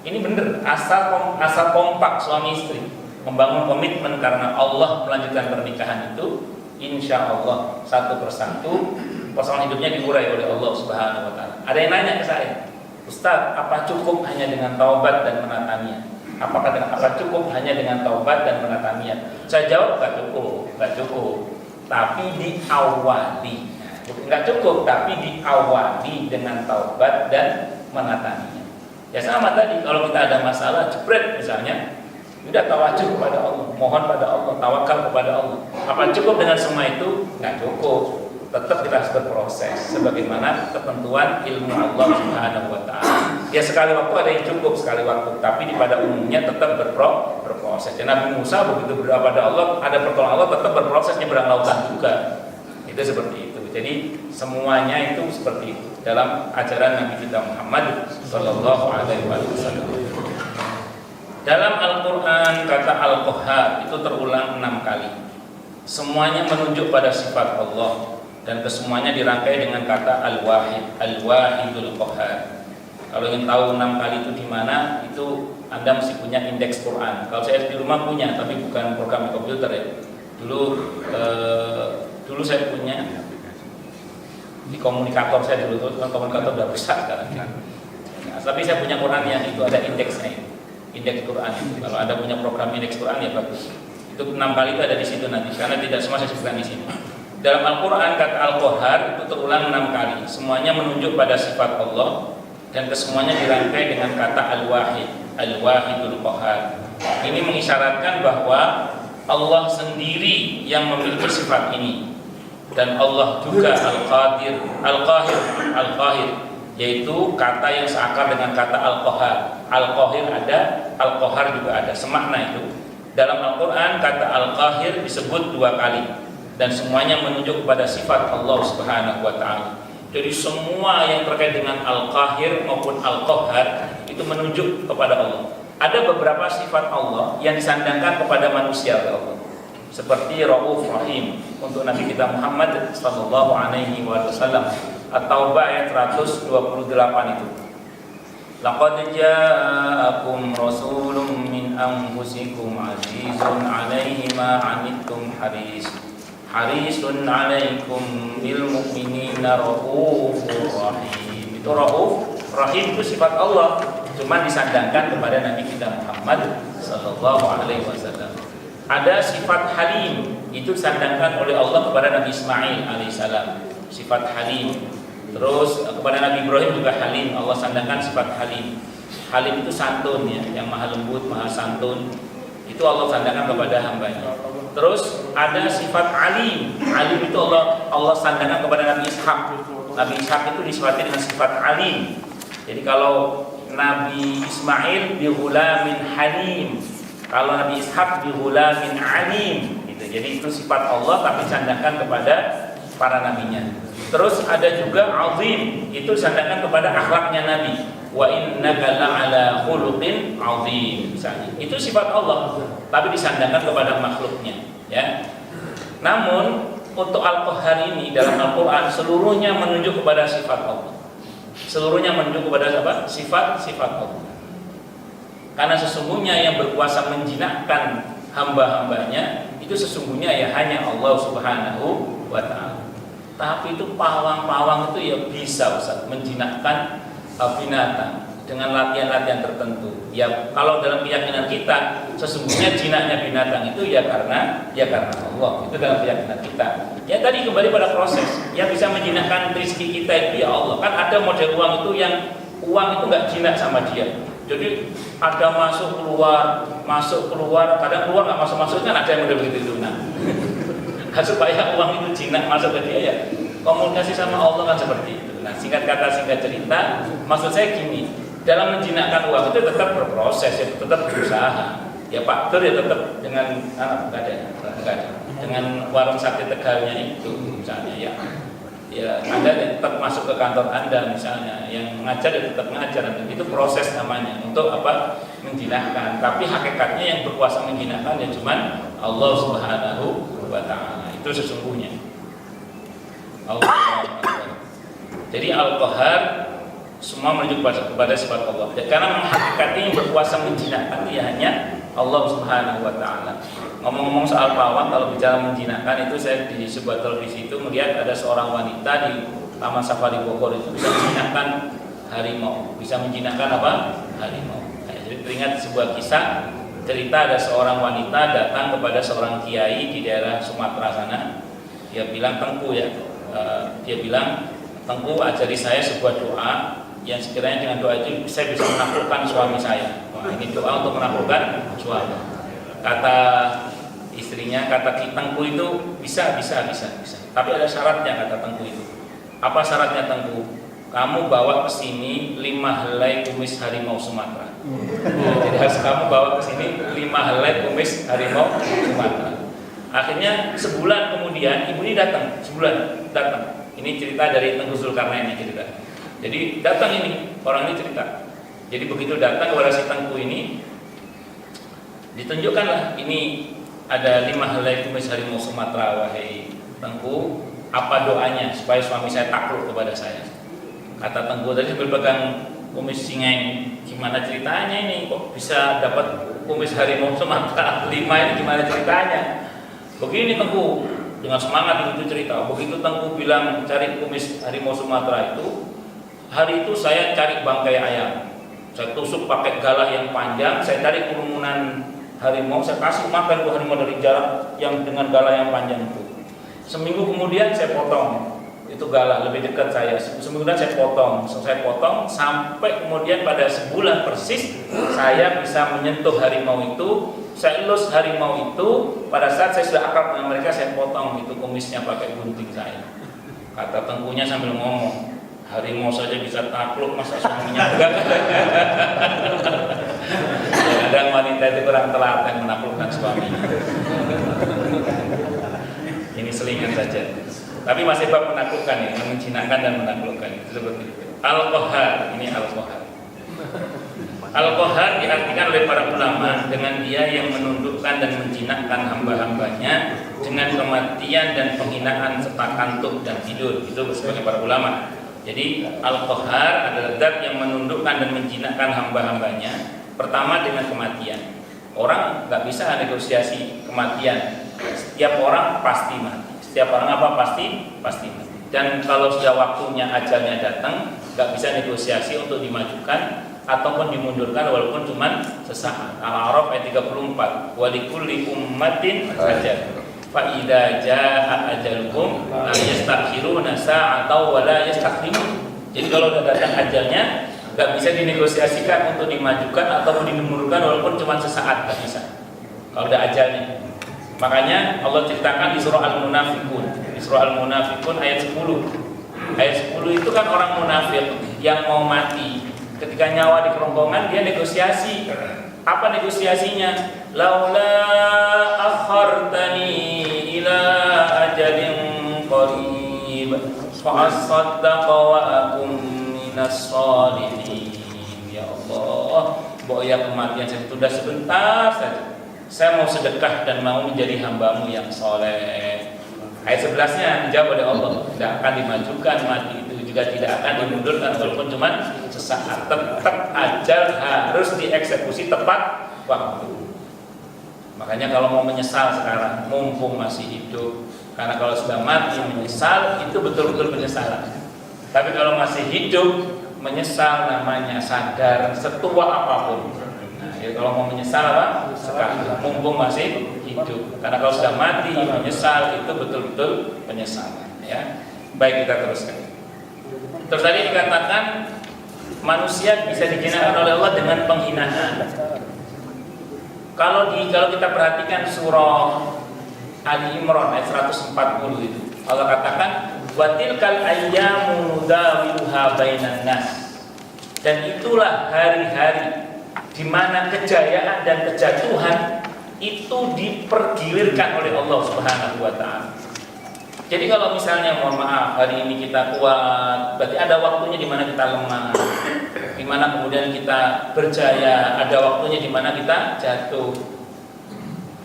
Ini benar, asal kompak suami istri membangun komitmen karena Allah melanjutkan pernikahan itu, insya Allah satu persatu persoalan hidupnya diurai oleh Allah Subhanahu wa ta'ala. Ada yang nanya ke saya, Ustaz, apa cukup hanya dengan taubat dan menata niat? Apa cukup hanya dengan taubat dan menata niat? Saya jawab gak cukup, tapi diawali. Nggak cukup, tapi diawali dengan taubat dan menata niat. Ya sama tadi, kalau kita ada masalah, jebret misalnya, udah tawajuh kepada Allah, mohon pada Allah, tawakal kepada Allah. Apa cukup dengan semua itu? Nggak cukup. Tetap kita harus berproses, sebagaimana ketentuan ilmu Allah Subhanahu wa ta'ala. Ya sekali waktu ada yang cukup sekali waktu, tapi pada umumnya tetap berproses. Dan Nabi Musa begitu berdoa pada Allah, ada pertolongan Allah, tetap berproses nyebrang lautan juga. Itu seperti itu. Jadi semuanya itu seperti itu dalam ajaran Nabi kita Muhammad sallallahu alaihi wasallam. Dalam Al-Qur'an kata Al-Qahhar itu terulang 6 kali. Semuanya menunjuk pada sifat Allah dan kesemuanya dirangkai dengan kata Al-Wahid, Al-Wahidul Qahhar. Kalau ingin tahu 6 kali itu di mana, itu Anda mesti punya indeks Quran. Kalau saya di rumah punya, tapi bukan program komputer ya. Dulu saya punya di komunikator saya dulu tuh, komunikator udah besar sekarang. Nah, tapi saya punya Quran yang itu ada indeksnya, indeks Quran itu. Kalau Anda punya program indeks Quran ya bagus. Itu 6 kali itu ada di situ nanti, karena tidak semua saya sebutkan di sini. Dalam Al-Quran kata Al-Qahhar itu terulang 6 kali. Semuanya menunjuk pada sifat Allah dan kesemuanya dirangkai dengan kata Al-Wahid, Al-Wahidul Qahhar. Ini mengisyaratkan bahwa Allah sendiri yang memiliki sifat ini. Dan Allah juga Al-Qadir, Al-Qahir, yaitu kata yang seakar dengan kata Al-Qahar. Al-Qahir ada, Al-Qahar juga ada, semakna itu. Dalam Al-Quran kata Al-Qahir disebut 2 kali dan semuanya menunjuk kepada sifat Allah Subhanahu wa Ta'ala. Jadi semua yang terkait dengan Al-Qahir maupun Al-Qahar itu menunjuk kepada Allah. Ada beberapa sifat Allah yang disandangkan kepada manusia oleh Allah, seperti Rauf Rahim untuk Nabi kita Muhammad sallallahu alaihi wasallam. At-Taubah ayat 128 itu. Laqad ja'akum rasulun min anfusikum azizun 'alaihi ma 'anittum harisun 'alaikum bil mu'minina raufur rahim. Itu Rauf Rahim itu sifat Allah, cuma disandangkan kepada Nabi kita Muhammad sallallahu alaihi wasallam. Ada sifat Halim, itu disandangkan oleh Allah kepada Nabi Ismail alaihissalam, sifat Halim. Terus kepada Nabi Ibrahim juga Halim, Allah sandangkan sifat Halim. Halim itu santun ya, yang maha lembut, maha santun. Itu Allah sandangkan kepada hambanya. Terus ada sifat Alim. Alim itu Allah sandangkan kepada Nabi Ishaq. Nabi Ishaq itu disifati dengan sifat Alim. Jadi kalau Nabi Ismail bi ghulamin halim, kalau Nabi Ishaq bi ghulamin alim gitu. Jadi itu sifat Allah tapi disandangkan kepada para nabinya. Terus ada juga azim, itu disandangkan kepada akhlaknya Nabi. Wa innaka la'ala khuluqin azim misalnya. Itu sifat Allah tapi disandangkan kepada makhluknya ya. Namun untuk Al-Qahar ini dalam Al-Qur'an seluruhnya menunjuk kepada sifat Allah. Seluruhnya menunjuk kepada apa? Sifat Allah. Karena sesungguhnya yang berkuasa menjinakkan hamba-hambanya itu sesungguhnya ya hanya Allah Subhanahu wa Ta'ala. Tapi itu pawang-pawang itu ya bisa Ustaz menjinakkan binatang dengan latihan-latihan tertentu. Ya kalau dalam keyakinan kita sesungguhnya jinaknya binatang itu ya karena Allah. Itu dalam keyakinan kita. Ya tadi kembali pada proses. Yang bisa menjinakkan rezeki kita itu ya Allah. Kan ada model uang itu yang uang itu nggak jinak sama dia. Jadi ada masuk keluar, kadang keluar nggak masuk kan ada yang model begitu. Nah, supaya uang itu jinak masuk ke dia ya komunikasi sama Allah kan seperti itu. Nah singkat kata singkat cerita, maksud saya gini, dalam menjinakkan uang itu tetap berproses, ya, tetap berusaha. Ya Pak Tur ya tetap dengan enggak ada, dengan warung sate Tegalnya itu misalnya ya Anda tetap masuk ke kantor Anda misalnya, yang mengajar ya tetap mengajar, itu proses namanya untuk apa menjinakkan. Tapi hakikatnya yang berkuasa menjinakkan ya cuman Allah Subhanahu wa Ta'ala. Itu sesungguhnya Allah. Jadi Al-Qahar semua menuju kepada sifat Allah. Karena hakikatnya yang berkuasa menjinakkan ya hanya Allah Subhanahu wa Ta'ala. Ngomong-ngomong soal pawang, kalau bicara menjinakkan itu saya di sebuah televisi itu melihat ada seorang wanita di Taman Safari Bogor itu bisa menjinakkan harimau. Bisa menjinakkan apa? Harimau. Nah, jadi teringat sebuah kisah cerita ada seorang wanita datang kepada seorang kiai di daerah Sumatera sana. Dia bilang, Tengku ya, dia bilang, Tengku ajari saya sebuah doa yang sekiranya dengan doa itu saya bisa menaklukkan suami saya. Wah, ini doa untuk menaklukkan suami. Kata istrinya, kata Tengku itu bisa. Tapi ada syaratnya kata Tengku itu. Apa syaratnya Tengku? Kamu bawa ke sini 5 helai kumis harimau Sumatera. Jadi harus kamu bawa ke sini 5 helai kumis harimau Sumatera. Akhirnya sebulan kemudian ibu ini datang, Ini cerita dari Tengku Zulkarnain cerita. Jadi datang ini, orang ini cerita. Jadi begitu datang kepada si Tengku ini, ditunjukkanlah ini ada 5 helai kumis harimau Sumatera. Wahai Tengku, apa doanya supaya suami saya takluk kepada saya? Kata Tengku tadi sambil pegang kumis singa ini, gimana ceritanya ini kok bisa dapat kumis harimau Sumatera 5 ini gimana ceritanya? Begini Tengku dengan semangat itu cerita. Begitu Tengku bilang cari kumis harimau Sumatera itu, hari itu saya cari bangkai ayam. Saya tusuk pakai galah yang panjang, saya cari kerumunan harimau, saya kasih makan ke harimau dari jarak yang dengan galah yang panjang itu. Seminggu kemudian saya potong itu galak, lebih dekat saya. Kemudian saya potong sampai kemudian pada sebulan persis saya bisa menyentuh harimau itu, saya elus harimau itu. Pada saat saya sudah akrab dengan mereka, saya potong itu kumisnya pakai gunting saya. Kata tengkunya sambil ngomong, harimau saja bisa takluk, masa suaminya enggak? Kadang wanita itu kurang telaten menaklukkan suaminya. Ini selingan saja. Tapi masih bab menaklukkan ya, menjinakkan dan menaklukkan itu seperti itu. Al-Qahhar, ini Al-Qahhar. Al-Qahhar diartikan oleh para ulama dengan dia yang menundukkan dan menjinakkan hamba-hambanya dengan kematian dan penghinaan serta kantuk dan tidur. Itu sebagai para ulama. Jadi Al-Qahhar adalah zat yang menundukkan dan menjinakkan hamba-hambanya. Pertama dengan kematian. Orang nggak bisa negosiasi kematian. Setiap orang pasti mati. Setiap orang apa pasti mati. Dan kalau sudah waktunya ajalnya datang, nggak bisa negosiasi untuk dimajukan ataupun dimundurkan walaupun cuma sesaat. Al-A'raf ayat 34. Wa likulli ummatin ajal. Fa idza jaa ajaluhum la yastakhiruna sa'atan wa la yastaqdimun. Jadi kalau sudah datang ajalnya, nggak bisa dinegosiasikan untuk dimajukan ataupun dimundurkan walaupun cuma sesaat, nggak bisa. Kalau udah ajalnya. Makanya Allah ceritakan di surah Al-Munafiqun. Di surah Al-Munafiqun ayat 10. Ayat 10 itu kan orang munafik yang mau mati. Ketika nyawa di kerongkongan dia negosiasi. Apa negosiasinya? Laula akhartani ila ajalin qarib fa asaddaqa wa akum minas shalihin. Ya Allah, boya kematian saya sudah sebentar saja. Saya mau sedekah dan mau menjadi hambamu yang soleh. Ayat 11-nya dijawab oleh Allah, tidak akan dimajukan mati itu juga tidak akan dimundurkan walaupun cuma sesaat. Tetap ajal harus dieksekusi tepat waktu. Makanya kalau mau menyesal sekarang, mumpung masih hidup, karena kalau sudah mati menyesal itu betul-betul penyesalan. Tapi kalau masih hidup, menyesal namanya sadar setua apapun. Jadi kalau mau menyesal apa? Sekarang mumpung masih hidup. Karena kalau sudah mati menyesal itu betul-betul penyesalan. Ya, baik kita teruskan. Terus tadi dikatakan manusia bisa dijinakan oleh Allah dengan penghinaan. Kalau kita perhatikan surah Ali Imran ayat 140 itu, Allah katakan wa tilkal ayyamu nudawiluha bainan nas. Dan itulah hari-hari di mana kejayaan dan kejatuhan itu dipergilirkan oleh Allah Subhanahu wa taala. Jadi kalau misalnya mohon maaf hari ini kita kuat, berarti ada waktunya di mana kita lemah, di mana kemudian kita berjaya, ada waktunya di mana kita jatuh.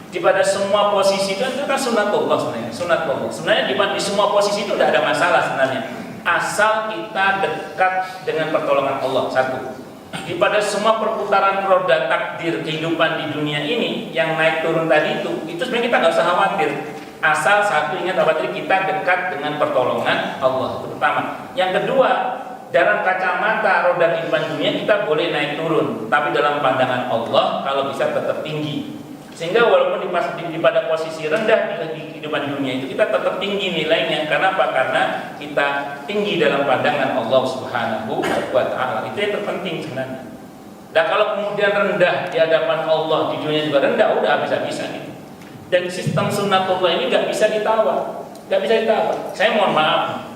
Di pada semua posisi itu kan sunatullah sebenarnya, sunatullah. Sebenarnya di semua posisi itu tidak ada masalah sebenarnya, asal kita dekat dengan pertolongan Allah. Satu. Di pada semua perputaran roda takdir kehidupan di dunia ini yang naik turun tadi itu sebenarnya kita nggak usah khawatir, asal satu ingat apa tadi, kita dekat dengan pertolongan Allah. Itu pertama. Yang kedua, dalam kacamata roda kehidupan dunia kita boleh naik turun, tapi dalam pandangan Allah kalau bisa tetap tinggi. Sehingga walaupun di pada posisi rendah di kehidupan dunia itu kita tetap tinggi nilainya. Karena apa? Karena kita tinggi dalam pandangan Allah Subhanahu wa taala. Itu yang terpenting sebenarnya. Dan kalau kemudian rendah di hadapan Allah di dunia juga rendah, udah habis-habisan itu. Dan sistem sunnatullah ini nggak bisa ditawar, nggak bisa ditawar. Saya mohon maaf,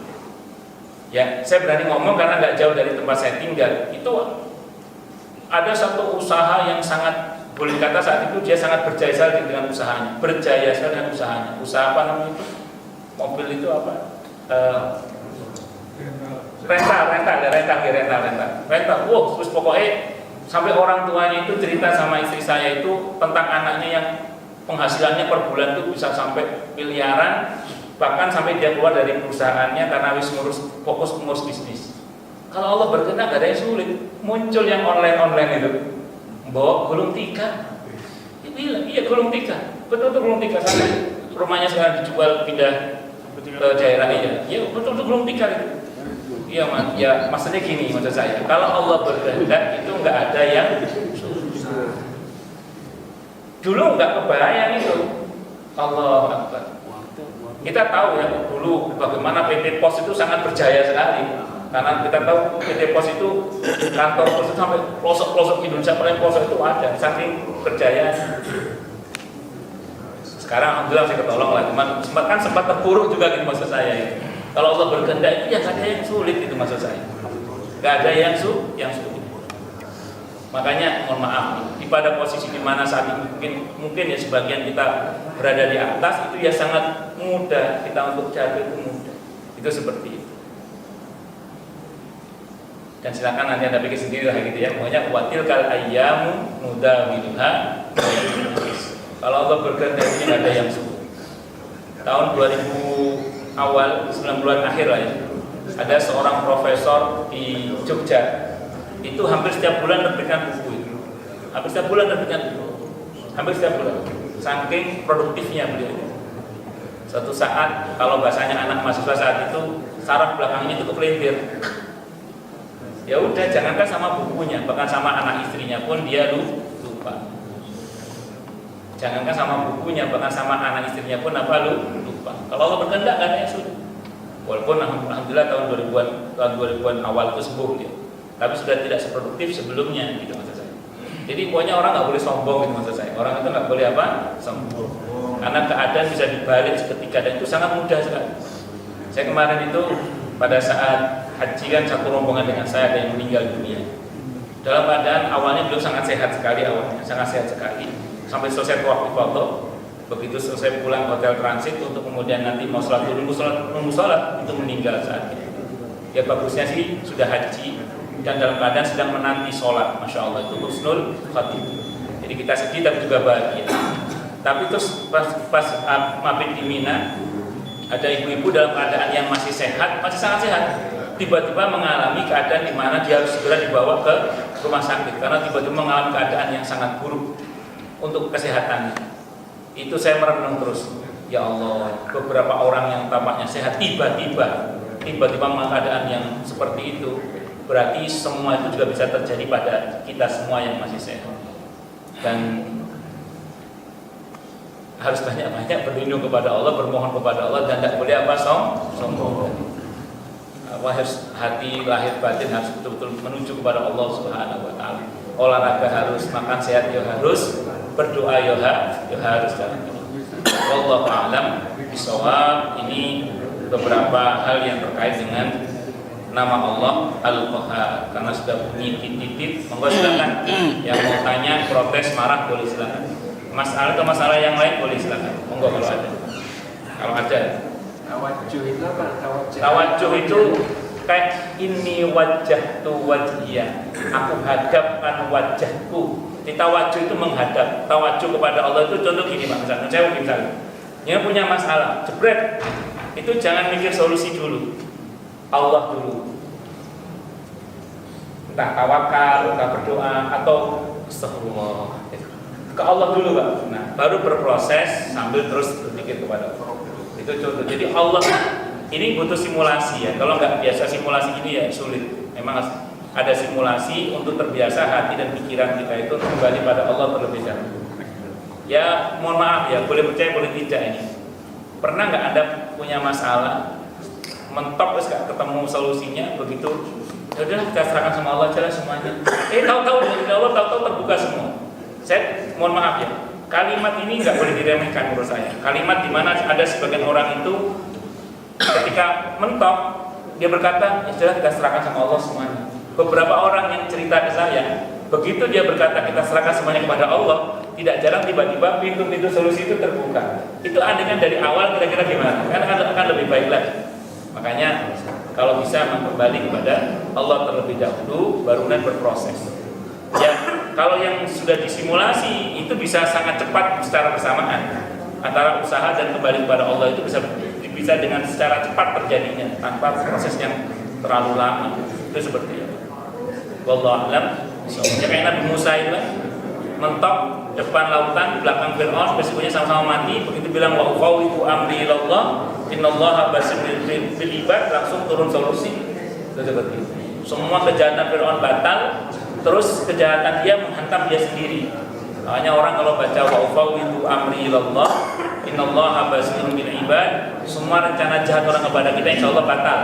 ya saya berani ngomong karena nggak jauh dari tempat saya tinggal. Itu ada satu usaha yang sangat, boleh kata saat itu dia sangat berjaya sekali dengan usahanya, berjaya sekali dengan usahanya. Usaha apa namanya itu? Mobil itu apa? Rental. Wow, terus pokoknya sampai orang tuanya itu cerita sama istri saya itu tentang anaknya yang penghasilannya per bulan itu bisa sampai miliaran, bahkan sampai dia keluar dari perusahaannya karena wis fokus ngurus bisnis. Kalau Allah berkehendak gak ada yang sulit. Muncul yang online itu. Bawa gulung tikar. Iya gulung tikar. Betul gulung tikar. Sampai rumahnya sekarang dijual pindah ke daerah iya. Iya betul gulung tikar itu. Iya mas. Ya maksudnya gini maksud saya. Kalau Allah berkehendak itu nggak ada yang dulu nggak kebayang itu. Allah Akbar. Kita tahu ya dulu bagaimana PT Pos itu sangat berjaya sekali. Karena kita tahu PT Pos itu kantor pos itu sampai pelosok-pelosok Indonesia, paling pelosok itu ada, saking berjaya. Sekarang alhamdulillah saya ketolong lah, cuman sempat terpuruk juga gitu maksud saya itu. Kalau Allah berkehendak itu ya gak ada yang sulit itu maksud saya. Gak ada yang sulit. Makanya mohon maaf nih, pada posisi di mana saat ini mungkin ya sebagian kita berada di atas itu ya sangat mudah kita untuk jatuh itu mudah. Itu seperti itu. Dan silakan nanti Anda pikir sendiri lah gitu ya. Pokoknya watil kal ayyamu mudawiluha. Kalau Allah berkehendak ini nggak ada yang sulit. Tahun 2000 awal 9 bulan akhir lah ya. Ada seorang profesor di Jogja. Itu hampir setiap bulan terbitkan buku itu. Hampir setiap bulan. Saking produktifnya beliau. Suatu saat kalau bahasanya anak mahasiswa saat itu saraf belakangnya itu kepelintir. Ya udah, jangankan sama bukunya, bahkan sama anak istrinya pun dia lupa. Jangankan sama bukunya, bahkan sama anak istrinya pun lupa. Kalau Allah berkehendak kan ya sudah. Walaupun alhamdulillah tahun 2000-an awal itu sembuh dia. Tapi sudah tidak seproduktif sebelumnya gitu maksud saya. Jadi pokoknya orang nggak boleh sombong gitu maksud saya. Orang itu nggak boleh sombong. Karena keadaan bisa dibalik seketika dan itu sangat mudah sekali. Saya kemarin itu pada saat haji kan satu rombongan dengan saya ada yang meninggal dunia. Dalam keadaan awalnya beliau sangat sehat sekali sampai selesai tawaf ifadah. Begitu selesai pulang hotel transit untuk kemudian nanti mau sholat dulu, nunggu sholat itu meninggal saat itu. Ya bagusnya sih sudah haji dan dalam keadaan sedang menanti sholat, masya Allah itu husnul khatimah. Jadi kita sedih tapi juga bahagia. Tapi terus pas mabit di Mina, ada ibu-ibu dalam keadaan yang masih sangat sehat, tiba-tiba mengalami keadaan di mana dia harus segera dibawa ke rumah sakit karena tiba-tiba mengalami keadaan yang sangat buruk untuk kesehatannya. Itu saya merenung terus, ya Allah, beberapa orang yang tampaknya sehat tiba-tiba mengalami keadaan yang seperti itu, berarti semua itu juga bisa terjadi pada kita semua yang masih sehat. Dan harus banyak-banyak berlindung kepada Allah, bermohon kepada Allah, dan tidak boleh sombong. Harus hati lahir batin harus betul-betul menuju kepada Allah Subhanahu wa taala. Olahraga harus, makan sehat ya harus, berdoa ya harus jalan ini. Wallahu a'lam bishawab. Ini beberapa hal yang terkait dengan nama Allah Al-Qahhar. Karena sudah bunyi titik-titik, monggo silakan yang mau tanya, protes, marah boleh silakan. Masalah yang lain boleh silakan. Monggo kalau ada. Kalau ada. Tawajuh itu apa? Tawajuh itu kayak ini wajah tu wajhiyah. Aku hadapkan wajahku. Di tawajuh itu menghadap. Tawajuh kepada Allah itu contoh gini Pak, misalnya saya yang punya masalah, jebret. Itu jangan mikir solusi dulu. Allah dulu. Entah tawakal, entah berdoa atau astagfirullah. Ke Allah dulu Pak. Nah, baru berproses sambil terus berpikir kepada Allah. Itu contoh. Jadi Allah ini butuh simulasi ya. Kalau nggak biasa simulasi ini ya sulit. Memang ada simulasi untuk terbiasa hati dan pikiran kita itu kembali pada Allah terlebih dahulu. Ya mohon maaf ya, boleh percaya boleh tidak ini. Pernah nggak Anda punya masalah, mentok terus nggak ketemu solusinya, begitu udahlah kita serahkan sama Allah aja semuanya. Tahu-tahu dari Allah tahu-tahu terbuka semua. Saya mohon maaf ya. Kalimat ini nggak boleh diremehkan menurut saya. Kalimat di mana ada sebagian orang itu ketika mentok dia berkata, ya sudah kita serahkan sama Allah semuanya. Beberapa orang yang cerita ke saya, begitu dia berkata kita serahkan semuanya kepada Allah, tidak jarang tiba-tiba pintu-pintu solusi itu terbuka. Itu andaikan dari awal kira-kira gimana? Kan akan lebih baik lagi. Makanya kalau bisa kembali kepada Allah terlebih dahulu, baru kemudian berproses. Ya, kalau yang sudah disimulasi itu bisa sangat cepat secara bersamaan antara usaha dan kembali kepada Allah itu bisa dengan secara cepat terjadinya tanpa proses yang terlalu lama. Itu seperti itu. Wallahu a'lam. Ya kayak Nabi Musa itu mentok depan lautan, belakang Fir'aun, resikonya sama-sama mati. Begitu bilang wa ufawwidu amri ilallah, innallaha basirun bil ibad, langsung turun solusi. Itu seperti itu. Semua kejahatan Fir'aun batal. Terus kejahatan dia menghantam dia sendiri. Makanya orang kalau baca wa ufawwidu amri ilallah, Innallaha basirun bil ibad. Semua rencana jahat orang kepada kita insya Allah batal.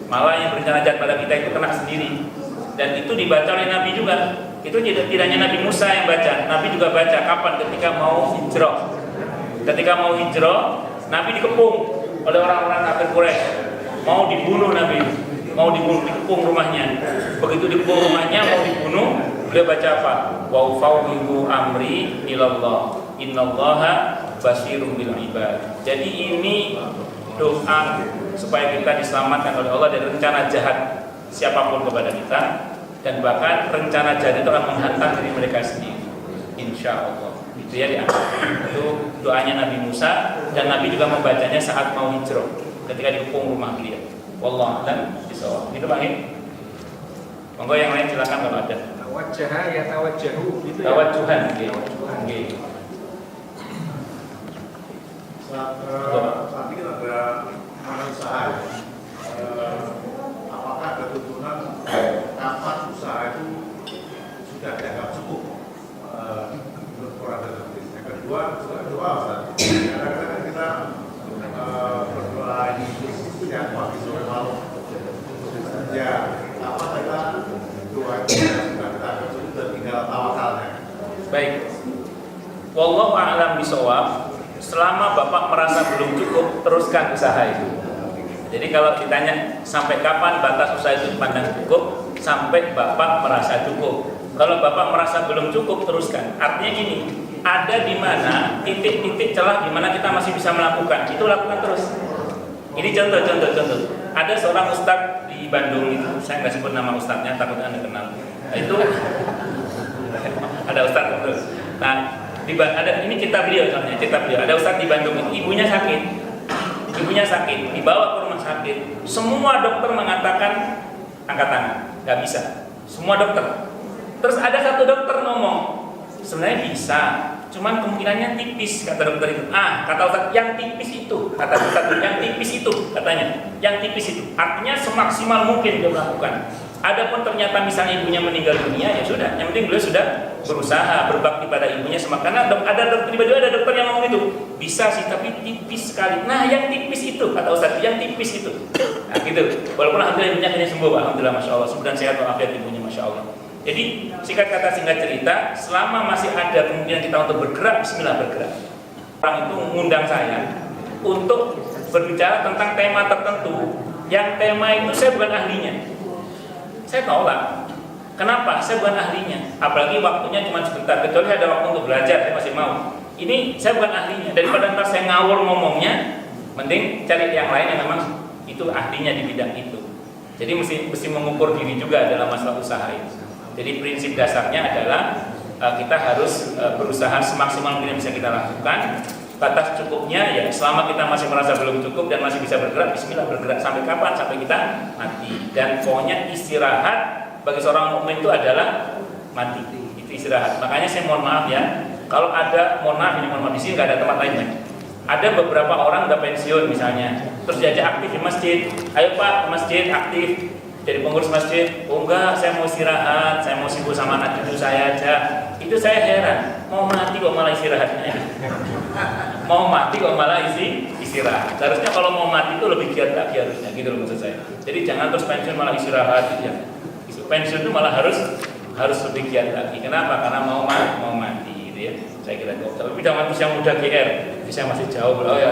Malah yang berencana jahat pada kita itu kena sendiri. Dan itu dibaca oleh Nabi juga. Itu tidak hanya Nabi Musa yang baca, Nabi juga baca kapan ketika mau hijrah. Ketika mau hijrah, Nabi dikepung oleh orang-orang kafir Quraisy. Mau dibunuh Nabi, mau dibunuh, dikepung rumahnya. Begitu dikepung rumahnya mau dibunuh, beliau baca apa? Wa fawwidu amri ilallah. Innallaha basirun bil ibad. Jadi ini doa supaya kita diselamatkan oleh Allah dari rencana jahat siapapun kepada kita, dan bahkan rencana jahat itu akan menghantam diri mereka sendiri. Insya Allah. Itu ya diangkat. Itu doanya Nabi Musa, dan Nabi juga membacanya saat mau hijrah ketika dikepung rumah beliau. Wallahu a'lam bishawab. Itu Pak. Monggo yang lain silakan kalau ada. Tawajjaha ya tawajjahu gitu ya. Tawajjuhan nggih. Nggih. Saat ini ada mana usaha, apakah ada tuntunan kapan usaha itu sudah dianggap cukup menurut orang tertentu? Yang kedua Ustaz, kadang-kadang kita berdoa ini punya waktu sore malam ya, apa kita doa itu sudah kita cukup dan tinggal tawakalnya. Baik. Wallahu a'lam bishawab. Selama Bapak merasa belum cukup, teruskan usaha itu. Jadi kalau ditanya sampai kapan batas usaha itu dipandang cukup, sampai Bapak merasa cukup. Kalau Bapak merasa belum cukup, teruskan. Artinya gini, ada di mana titik-titik celah di mana kita masih bisa melakukan, itu lakukan terus. Ini contoh. Ada seorang ustadz di Bandung itu, saya nggak sebut nama ustadznya, takut Anda kenal. Nah, itu ada ustadz itu. Nah, ini cerita beliau soalnya, ada ustadz di Bandung, ibunya sakit, dibawa ke rumah sakit. Semua dokter mengatakan angkat tangan, nggak bisa. Semua dokter. Terus ada satu dokter ngomong, sebenarnya bisa, cuman kemungkinannya tipis, kata dokter itu. Kata ustadz, yang tipis itu, kata ustadz, yang tipis itu, katanya, yang tipis itu. Artinya semaksimal mungkin dia melakukan. Adapun ternyata misalnya ibunya meninggal dunia, ya sudah, yang penting beliau sudah berusaha berbakti pada ibunya karena tiba-tiba ada dokter yang ngomong itu, bisa sih tapi tipis sekali. Nah, yang tipis itu, kata Ustaz, yang tipis itu. Nah, gitu. Walaupun alhamdulillah ibunya akhirnya sembuh, alhamdulillah, masya Allah, kemudian sehat walafiat ibunya, masya Allah. Jadi singkat kata singkat cerita, selama masih ada kemungkinan kita untuk bergerak, bismillah bergerak. Orang itu mengundang saya untuk berbicara tentang tema tertentu, yang tema itu saya bukan ahlinya. Saya tolak. Kenapa? Saya bukan ahlinya. Apalagi waktunya cuma sebentar. Kecuali ada waktu untuk belajar, saya masih mau. Ini saya bukan ahlinya. Daripada ntar saya ngawur ngomongnya, mending cari yang lain yang memang itu ahlinya di bidang itu. Jadi mesti mengukur diri juga dalam masalah usaha itu. Jadi prinsip dasarnya adalah kita harus berusaha semaksimal mungkin yang bisa kita lakukan. Batas cukupnya ya selama kita masih merasa belum cukup dan masih bisa bergerak, bismillah bergerak. Sampai kapan? Sampai kita mati. Dan pokoknya istirahat bagi seorang mukmin itu adalah mati. Itu istirahat. Makanya saya mohon maaf ya, kalau ada mohon maaf di sini nggak ada tempat lain lagi. Ada beberapa orang udah pensiun misalnya, terus diajak aktif di masjid. Ayo Pak ke masjid aktif, jadi pengurus masjid. Oh enggak, saya mau istirahat, saya mau sibuk sama anak cucu saya aja. Itu saya heran, mau mati kok malah istirahatnya. Mau mati kok malah istirahat. Seharusnya kalau mau mati itu lebih giat lagi harusnya, gitu loh maksud saya. Jadi jangan terus pensiun malah istirahat gitu ya. Pensiun itu malah harus lebih giat lagi. Kenapa? Karena mau mati gitu ya. Saya kira itu. Tapi jangan terus yang muda GR. Saya masih jauh loh ya.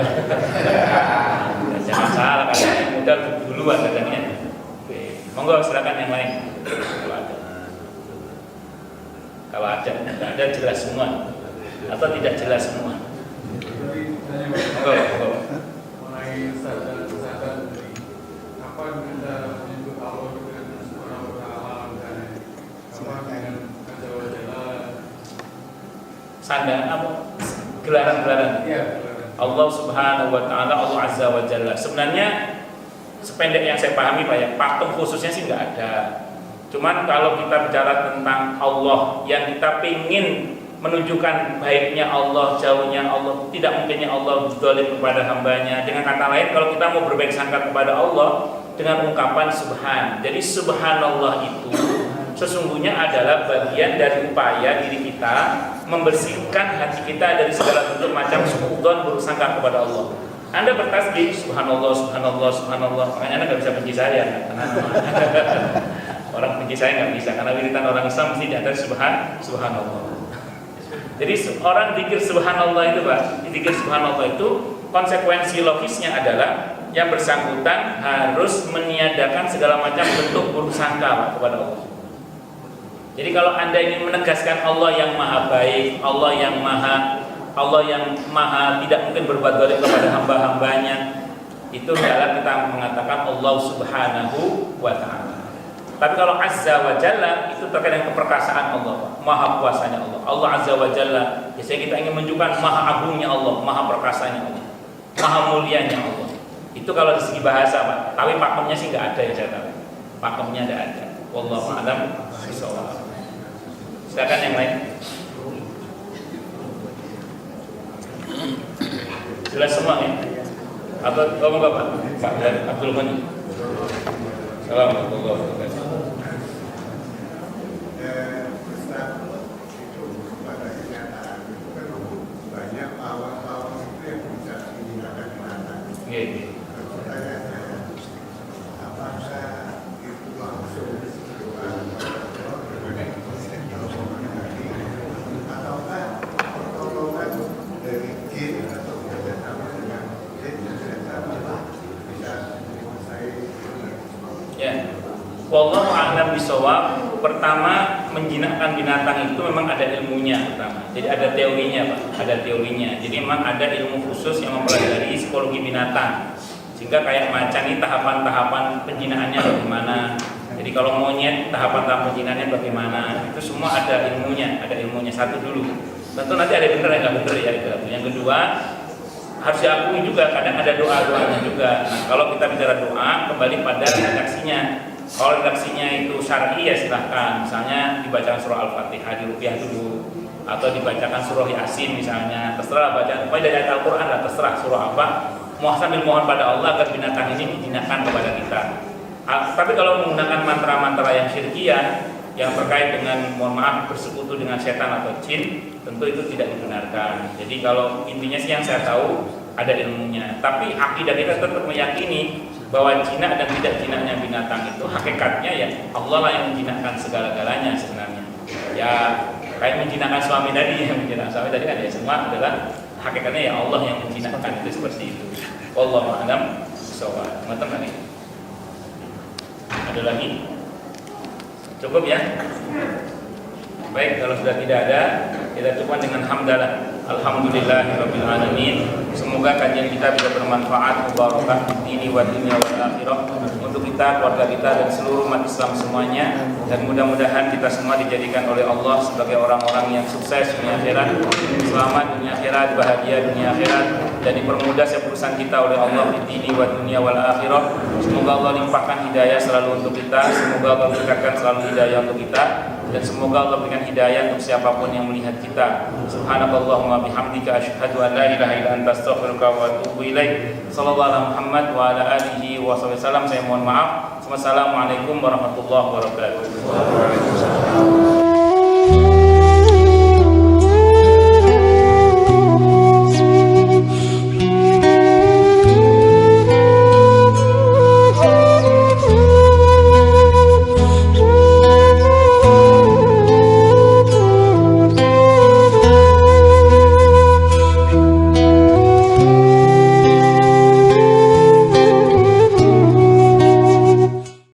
Jangan salah, karena yang muda duluan katanya. Monggo silakan yang lain. Kalau ada, tidak ada jelas semua atau tidak jelas semua. Mengenai sadar apa kita menyebut Allah dengan Subhanahu wa Ta'ala dan apa dengan jalan Sandang apa? Gelaran-gelaran. Iya. Allah Subhanahu wa Ta'ala, Allah Azza wa Jalla. Sebenarnya sependek yang saya pahami Pak ya, patung khususnya sih nggak ada. Cuman kalau kita bicara tentang Allah yang kita pingin menunjukkan baiknya Allah, jauhnya Allah, tidak mungkinnya Allah zalim kepada hambanya. Dengan kata lain, kalau kita mau berbaik sangka kepada Allah dengan ungkapan subhan. Jadi subhanallah itu sesungguhnya adalah bagian dari upaya diri kita membersihkan hati kita dari segala bentuk macam suudzon, buruk sangka kepada Allah. Anda bertasbih subhanallah subhanallah subhanallah, makanya Anda nggak bisa benci saya. Orang benci saya nggak bisa, karena wiritan orang Islam mesti di atas subhanallah. Jadi orang zikir subhanallah itu, Pak, zikir subhanallah itu konsekuensi logisnya adalah yang bersangkutan harus meniadakan segala macam bentuk buruk sangka, Pak, kepada Allah. Jadi kalau Anda ingin menegaskan Allah yang maha baik, Allah yang maha tidak mungkin berbuat zalim kepada hamba-hambanya, itu adalah kita mengatakan Allah subhanahu wa ta'ala. Tapi kalau azza wa jalla itu terkait dengan keperkasaan Allah, Pak, maha kuasanya Allah. Allah azza wa jalla, biasanya kita ingin menunjukkan maha agungnya Allah, maha perkasanya Allah, maha mulianya Allah. Itu kalau di segi bahasa, Pak. Tapi pakemnya sih nggak ada yang saya tahu. Pakemnya nggak ada. Wallahu a'lam bishawab. Silakan yang lain. Jelas semua ya? Atau ngomong Pak? Pak Abdul Ghani. Assalamualaikum warahmatullahi wabarakatuh. Banyak awal-awal itu yang bisa digunakan di mana? Pertanyaannya, apakah itu langsung ataukah pertolongan dari jin atau kerjasama dengan jin yang bisa menguasai? Ya, wallahu a'lam bishawab. Pertama, menjinakkan binatang itu memang ada ilmunya pertama. Jadi ada teorinya, Pak, ada teorinya. Jadi memang ada ilmu khusus yang mempelajari psikologi binatang. Sehingga kayak macan ini tahapan-tahapan penjinaannya bagaimana. Jadi kalau monyet tahapan-tahapan penjinaannya bagaimana. Itu semua ada ilmunya, satu dulu. Tentu nanti ada benar yang nggak benar ya itu. Yang kedua, harus diakui juga kadang ada doa-doanya juga. Nah, kalau kita bicara doa, kembali pada redaksinya. Kalau redaksinya itu syar'i ya silahkan. Misalnya dibacakan surah Al-Fatihah di rupiah dulu, atau dibacakan surah Yasin misalnya. Terserah bacaan. Pokoknya dari Al-Quran lah, terserah surah apa. Sambil mohon pada Allah agar binatang ini dijinakkan kepada kita. Tapi kalau menggunakan mantra-mantra yang syirkiyah, yang terkait dengan mohon maaf bersekutu dengan setan atau jin, tentu itu tidak dibenarkan. Jadi kalau intinya sih yang saya tahu ada ilmunya. Tapi akidah kita tetap meyakini bahwa jinak dan tidak jinaknya binatang itu hakikatnya ya Allah lah yang menjinakkan segala-galanya sebenarnya. Ya kayak menjinakkan suami tadi, yang menjinakkan suami tadi kan ya semua adalah hakikatnya ya Allah yang menjinakkan itu seperti itu. Wallahu a'lam bishawab. Teman-teman ini. Ada lagi? Cukup ya? Baik, kalau sudah tidak ada, kita cukup dengan hamdalah. Alhamdulillahirabbil alamin. Semoga kajian kita bisa bermanfaat, mubarakah di dini wa dunya wal akhirah untuk kita, keluarga kita dan seluruh umat Islam semuanya, dan mudah-mudahan kita semua dijadikan oleh Allah sebagai orang-orang yang sukses dunia akhirat, selamat dunia akhirat, bahagia dunia akhirat, dan dipermudah setiap urusan kita oleh Allah di dini wa dunya wal akhirah. Semoga Allah limpahkan hidayah selalu untuk kita, semoga Allah berikan selalu hidayah untuk kita, dan semoga Allah berikan hidayah untuk siapapun yang melihat kita. Subhanakallahumma bihamdika asyhadu an la ilaha illa anta astaghfiruka wa atubu ilaik. Sallallahu alaihi Muhammad wa ala alihi wa sallam. Saya mohon maaf. Wassalamualaikum warahmatullahi wabarakatuh.